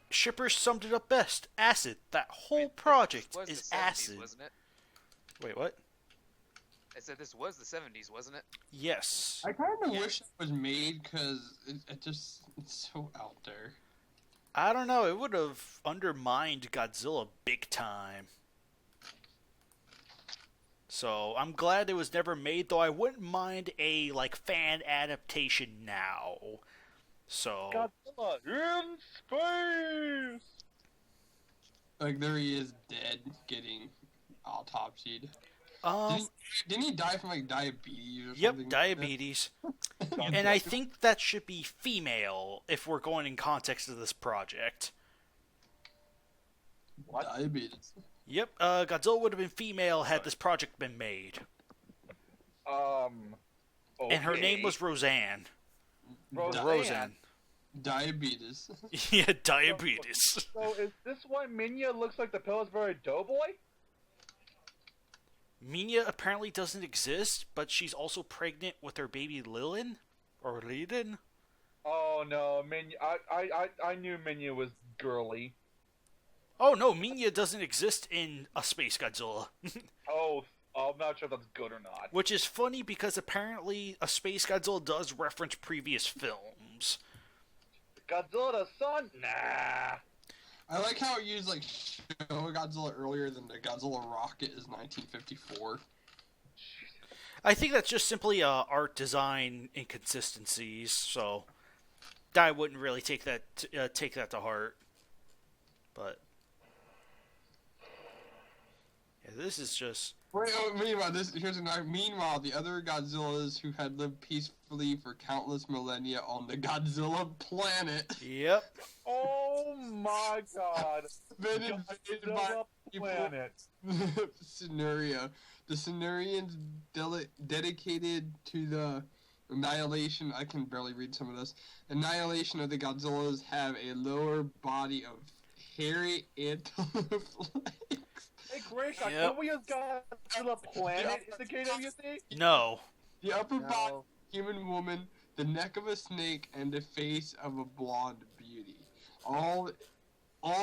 Shippers summed it up best. Acid. That whole project Was is the 70s, acid. wasn't it? Wait, what? I said this was the 70s, wasn't it? Yes. I kind of wish it was made because it's so out there. I don't know. It would have undermined Godzilla big time. So I'm glad it was never made, though I wouldn't mind a fan adaptation now. So Godzilla in space. Like there he is, dead, getting autopsied. um Didn't he die from like diabetes or yep, something? diabetes. Like And I think that should be female if we're going in context of this project. What? Diabetes. Yep, Godzilla would have been female had this project been made. Okay. And her name was Roseanne. Roseanne. Diabetes. Yeah, diabetes. So is this why Minya looks like the Pillsbury Doughboy? Minya apparently doesn't exist, but she's also pregnant with her baby Lilin? Or Lilin? Oh no, Minya. I knew Minya was girly. Oh no, Minya doesn't exist in a Space Godzilla. Oh, I'm not sure if that's good or not. Which is funny because apparently a Space Godzilla does reference previous films. Godzilla the Sun? Nah. I like how it used like Showa Godzilla earlier than the Godzilla rocket is 1954. I think that's just simply art design inconsistencies, so I wouldn't really take that to heart. But yeah, this is just Meanwhile, the other Godzillas who had lived peacefully for countless millennia on the Godzilla planet yep. Oh my god. been invaded by Godzilla planet. Scenario. The Cenarians dedicated to the annihilation. I can barely read some of this. Annihilation of the Godzillas have a lower body of hairy antelope legs. Hey, Grace, Yep. can we use Godzilla planet in the KWC? No. The upper No. body of a human woman, the neck of a snake, and the face of a blonde beauty. All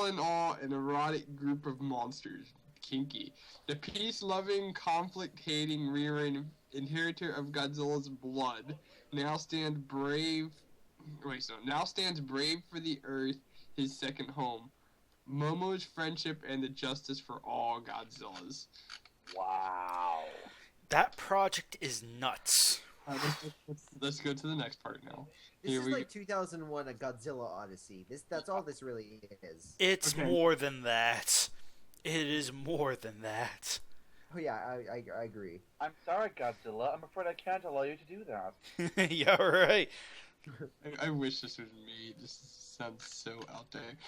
in all, an erotic group of monsters. Kinky. The peace-loving, conflict-hating rearing inheritor of Godzilla's blood now stands brave for the Earth, his second home. Momo's friendship and the justice for all Godzillas. Wow. That project is nuts. Let's go to the next part now. This Here is we like 2001, a Godzilla Odyssey. That's all this really is. It's Okay. more than that. It is more than that. Oh yeah, I agree. I'm sorry, Godzilla. I'm afraid I can't allow you to do that. Yeah, right. I wish this was me. This sounds so out there.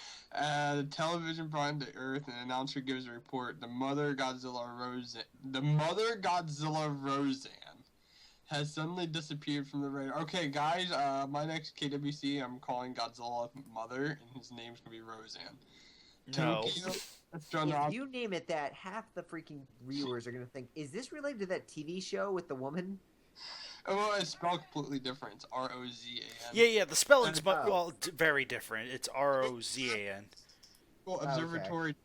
The television brought to Earth, an announcer gives a report. The mother Godzilla Roseanne has suddenly disappeared from the radar. Okay, guys, my next KWC, I'm calling Godzilla Mother, and his name's gonna be Roseanne. No. If you name it that, half the freaking viewers are gonna think, is this related to that TV show with the woman? Oh, well, it's spelled completely different. It's Rozan. Yeah, the spelling's Oh. very different. It's Rozan. Well, Observatory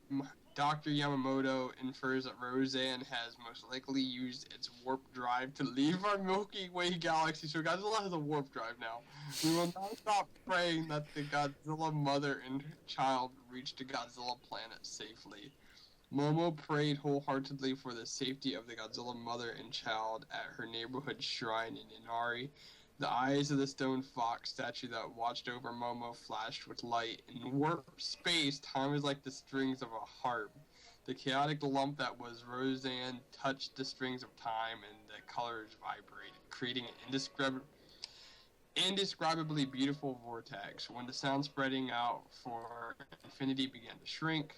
Dr. Yamamoto infers that Roseanne has most likely used its warp drive to leave our Milky Way galaxy. So Godzilla has a warp drive now. We will not stop praying that the Godzilla mother and child reach the Godzilla planet safely. Momo prayed wholeheartedly for the safety of the Godzilla mother and child at her neighborhood shrine in Inari. The eyes of the stone fox statue that watched over Momo flashed with light. In warp space, time is like the strings of a harp. The chaotic lump that was Roseanne touched the strings of time, and the colors vibrated, creating an indescribably beautiful vortex. When the sound spreading out for infinity began to shrink,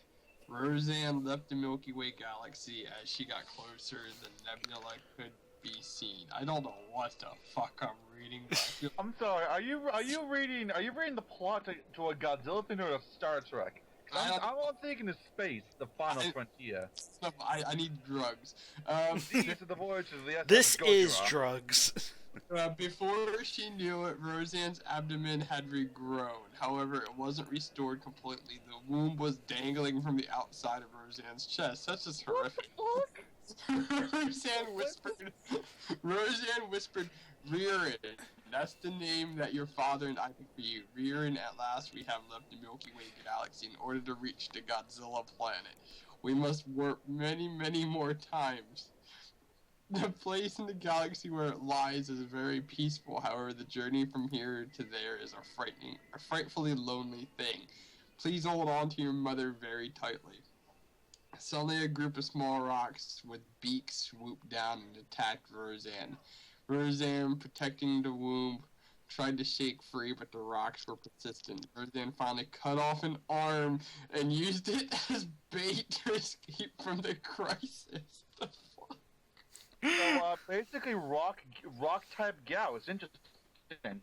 Roseanne left the Milky Way galaxy. As she got closer, the nebula could be seen. I don't know what the fuck I'm reading, but I feel I'm sorry. Are you reading the plot to a Godzilla thing or a Star Trek? I'm all thinking of space, the final frontier. I need drugs. These are the voyages of the This SS is Gojira. drugs. Before she knew it, Roseanne's abdomen had regrown. However, it wasn't restored completely. The womb was dangling from the outside of Roseanne's chest. That's just horrific. Roseanne whispered, Rearin. That's the name that your father and I picked for you. Rearin, at last we have left the Milky Way galaxy in order to reach the Godzilla planet. We must warp many, many more times. The place in the galaxy where it lies is very peaceful. However, the journey from here to there is a frightfully lonely thing. Please hold on to your mother very tightly. Suddenly, a group of small rocks with beaks swooped down and attacked Roseanne. Roseanne, protecting the womb, tried to shake free, but the rocks were persistent. Roseanne finally cut off an arm and used it as bait to escape from the crisis. The fuck? So, basically, rock type gal. It's interesting.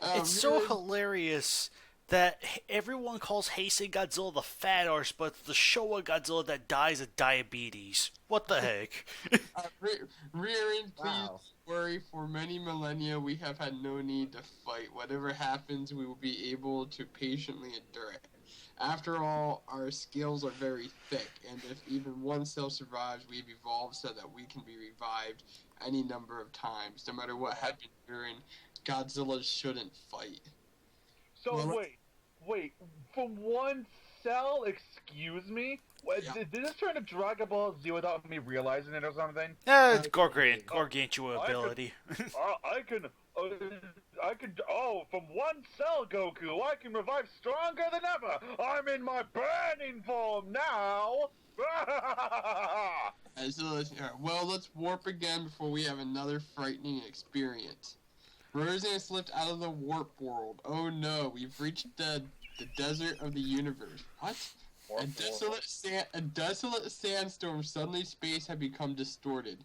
It's so hilarious that everyone calls Heisei Godzilla the fat arse, but it's the Showa Godzilla that dies of diabetes. What the heck? Rearing, please Wow. worry. For many millennia, we have had no need to fight. Whatever happens, we will be able to patiently endure it. After all, our skills are very thick, and if even one cell survives, we've evolved so that we can be revived any number of times. No matter what happens, Rearing, Godzilla shouldn't fight. So Well, wait, from one cell? Excuse me? What, Yeah. did this turn to Dragon Ball Z without me realizing it or something? It's gargantua ability. I can, from one cell, Goku, I can revive stronger than ever! I'm in my burning form now! Well, let's warp again before we have another frightening experience. Roseanne slipped out of the warp world. Oh no, we've reached the desert of the universe. What? A desolate sandstorm. Suddenly space had become distorted,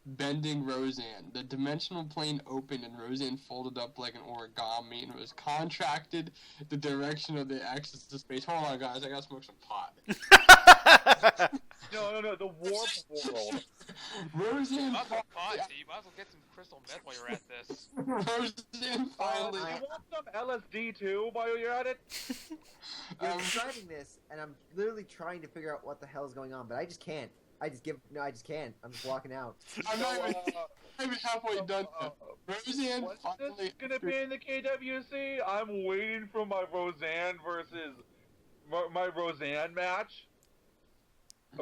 bending Roseanne. The dimensional plane opened and Roseanne folded up like an origami and was contracted the direction of the axis of space. Hold on, guys, I gotta smoke some pot. No, the warp world. Roseanne You might as well pot, so you might as well get some crystal meth while you're at this. Roseanne finally... You want some LSD too while you're at it? You're describing this, and I'm literally trying to figure out what the hell is going on, but I just can't. I just can't. I'm just walking out. I'm not even halfway done. Roseanne What's finally... this gonna be in the KWC? I'm waiting for my Roseanne versus my Roseanne match.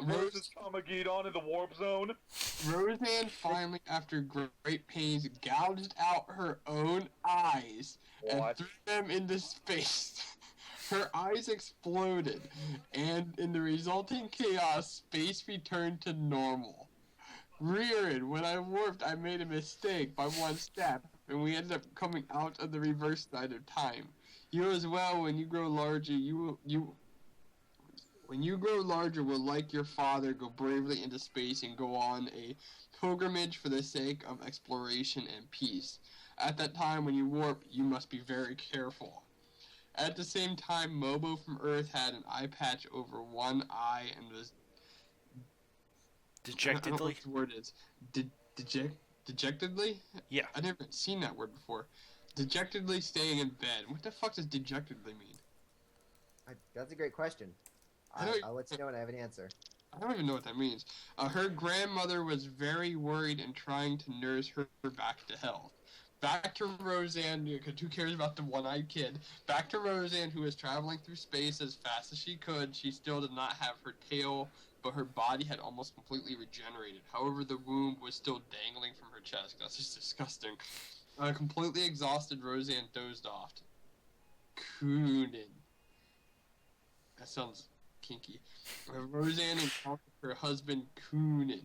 Versus Kamagedon in the warp zone. Roseanne finally, after great pains, gouged out her own eyes and What? threw them into space. Her eyes exploded, and in the resulting chaos, space returned to normal. Rearing, when I warped, I made a mistake by one step, and we ended up coming out of the reverse side of time. You as well, when you grow larger, when you grow larger, will, like your father, go bravely into space and go on a pilgrimage for the sake of exploration and peace. At that time, when you warp, you must be very careful. At the same time, Mobo from Earth had an eye patch over one eye and was... I don't know Dejectedly? what the word is. Dejectedly? Yeah. I've never seen that word before. Dejectedly staying in bed. What the fuck does dejectedly mean? That's a great question. I don't- I'll let you know when I have an answer. I don't even know what that means. Her grandmother was very worried and trying to nurse her back to health. Back to Roseanne, because who cares about the one-eyed kid? Back to Roseanne, who was traveling through space as fast as she could. She still did not have her tail, but her body had almost completely regenerated. However, the womb was still dangling from her chest. That's just disgusting. Completely exhausted, Roseanne dozed off. Coonin. That sounds kinky. Roseanne encountered her husband, Coonin.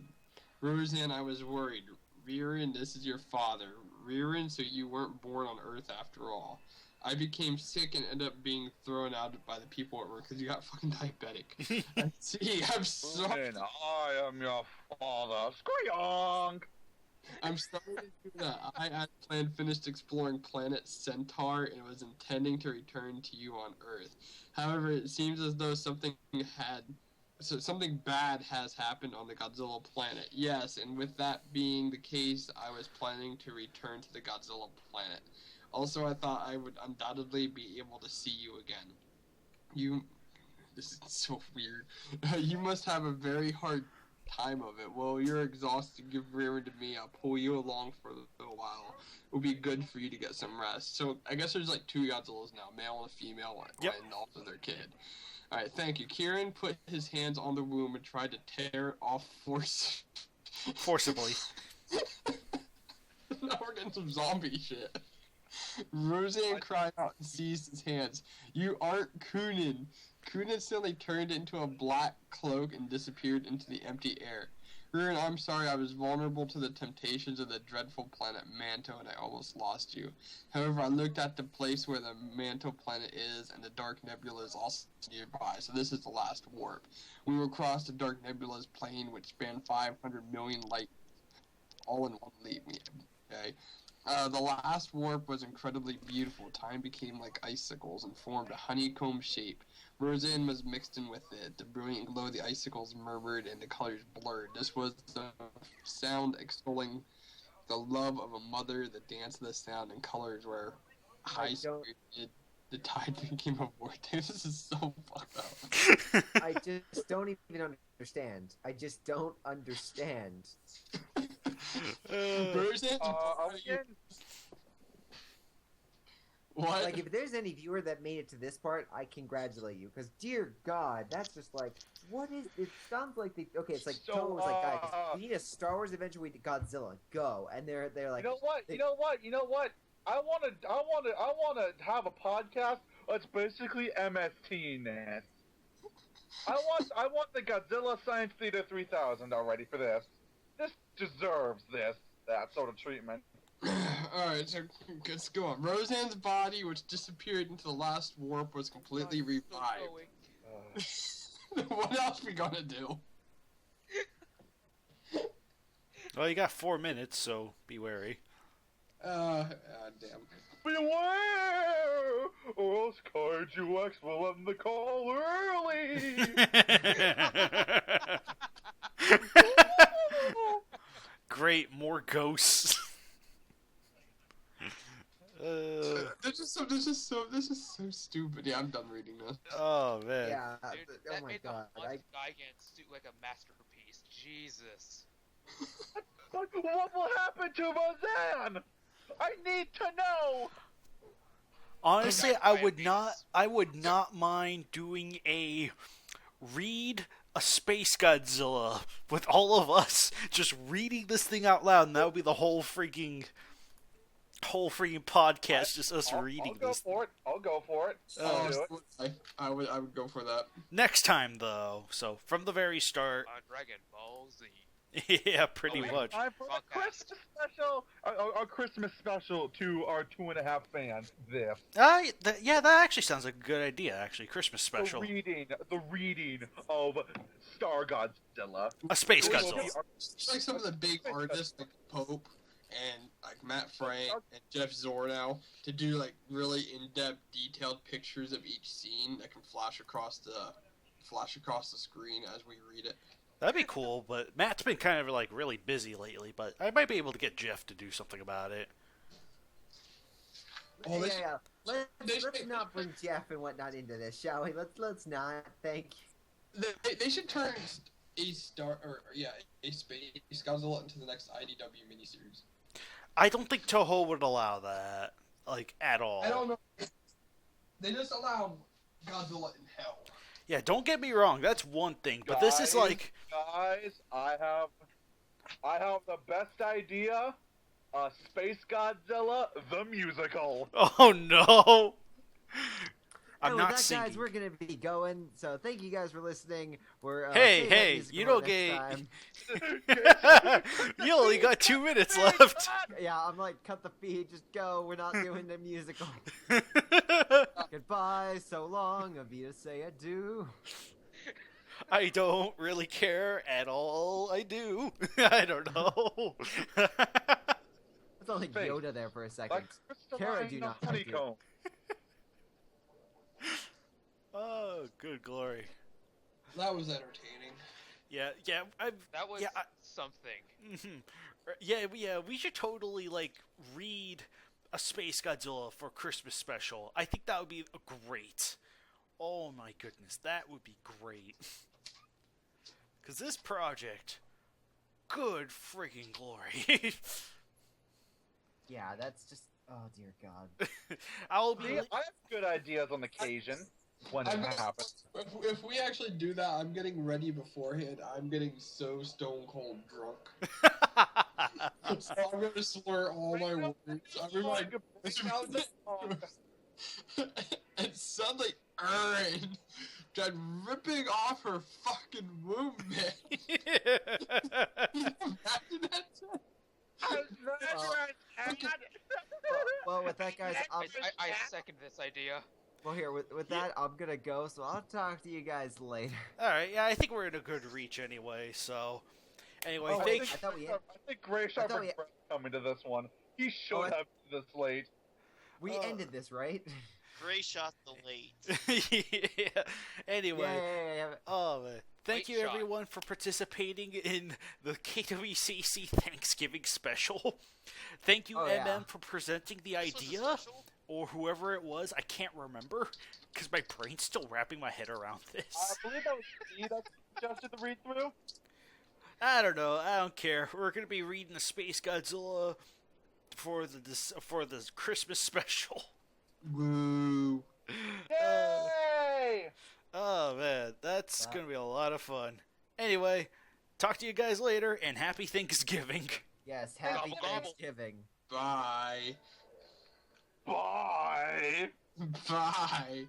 Roseanne, I was worried. Rearin, this is your father. Rearin, so you weren't born on Earth after all. I became sick and ended up being thrown out by the people at work because you got fucking diabetic. See, I'm sorry. And I am your father. Screeyong! I'm sorry to do that. I had planned finished exploring planet Centaur and was intending to return to you on Earth. However, it seems as though something bad has happened on the Godzilla planet. Yes, and with that being the case, I was planning to return to the Godzilla planet. Also, I thought I would undoubtedly be able to see you again. This is so weird. You must have a very hard time of it. Well, you're exhausted. Give Rearing to me. I'll pull you along for a little while. It would be good for you to get some rest. So, I guess there's like 2 Godzillas now, male and a female, Yep. and also their kid. Alright, thank you. Kieran put his hands on the womb and tried to tear it off force. Forcibly. Now we're getting some zombie shit. Roseanne cried out and seized his hands. You aren't Kunin. Kunin suddenly turned into a black cloak and disappeared into the empty air. Ruin, I'm sorry, I was vulnerable to the temptations of the dreadful planet Manto and I almost lost you. However, I looked at the place where the Manto planet is and the Dark Nebula is also nearby, so this is the last warp. We will cross the Dark Nebula's plane, which spanned 500 million light all in one leap. Okay? The last warp was incredibly beautiful. Time became like icicles and formed a honeycomb shape. Roseanne was mixed in with it. The brilliant glow of the icicles murmured and the colors blurred. This was the sound extolling the love of a mother, the dance of the sound and colors were high-spirited. The tide became a vortex. This is so fucked up. I just don't even understand. I just don't understand. Roseanne's what? Like, if there's any viewer that made it to this part, I congratulate you. Because, dear God, that's just like, what is... It sounds like the... Okay, it's like, Toho was like, guys, we need a Star Wars adventure with Godzilla. Go. And they're like... You know what? I wanna have a podcast that's basically MST, man. I want the Godzilla Science Theater 3000 already for this. This deserves that sort of treatment. Alright, so let's go on. Roseanne's body, which disappeared into the last warp, was completely revived. What else we gonna do? Well, you got 4 minutes, so be wary. Damn. Beware! Or else KaijuX will end the call early! Great, more ghosts. This is so stupid. Yeah, I'm done reading this. Oh man. Yeah, Dude, oh that my made God. the Gigant suit like a masterpiece. Jesus. What will happen to Roseanne? I need to know! Honestly, I would not mind doing a read a Space Godzilla with all of us just reading this thing out loud, and that would be the whole freaking podcast, just us reading this. I'll go for it. I would go for that. Next time, though. So from the very start. Dragon Ball Z. Yeah, pretty much. Time for a Christmas special. Our Christmas special to our 2.5 fans. This. Yeah, that actually sounds like a good idea. Actually, Christmas special. The reading of Star Godzilla. A Space Godzilla. Just like some of the big artists, like Pope and like Matt Frank and Jeff Zornow, to do like really in-depth, detailed pictures of each scene that can flash across the screen as we read it. That'd be cool, but Matt's been kind of like really busy lately. But I might be able to get Jeff to do something about it. Oh, yeah. Let's not bring Jeff and whatnot into this, shall we? Let's not. Thank you. They should turn a Space Godzilla into the next IDW miniseries. I don't think Toho would allow that, like, at all. I don't know. They just allow Godzilla in hell. Yeah, don't get me wrong. That's one thing, but this is like. Guys, I have the best idea. Space Godzilla the musical. Oh no! I'm not singing. Guys, we're gonna be going. So thank you guys for listening. We're hey, you don't get. You only got 2 minutes left. Yeah, I'm like, cut the feed, just go. We're not doing the musical. Goodbye, so long. Avita say adieu. I don't really care at all. I do. I don't know. It's only Yoda there for a second. Kara, do not honeycomb. Oh, good glory. That was entertaining. Yeah. That was something. Yeah. We should totally like read a Space Godzilla for Christmas special. I think that would be great. Oh my goodness, that would be great. Because this project, good freaking glory. Yeah, that's just. Oh dear God. I'll be. I have good ideas on occasion. when it happens. If we actually do that, I'm getting ready beforehand. I'm getting so stone cold drunk. So I'm gonna slur all my words. I'm gonna be like, and suddenly Erin tried ripping off her fucking womb, man. Imagine that. Well, with that, guys, I second this idea. well, here, with that, I'm gonna go, so I'll talk to you guys later. All right, yeah, I think we're in a good reach anyway. So, anyway, Oh, thank. I thought we I think Gray Shot thought we- coming to this one. He should Oh, I- have been this late. we ended this, right? Gray shot the late. Yeah. Anyway, Yeah. oh man, thank Late you shot. everyone for participating in the KWCC Thanksgiving special. Thank you, Oh, yeah. MM, for presenting the This was a idea, special? or whoever it was. I can't remember because my brain's still wrapping my head around I this. believe that was me that suggested the read through. I don't know. I don't care. We're gonna be reading the Space Godzilla for the Christmas special. Woo. Yay! Oh man, that's Wow. gonna be a lot of fun. Anyway, talk to you guys later, and happy Thanksgiving. Yes, happy Gobble, gobble. Thanksgiving. Bye. Bye. Bye.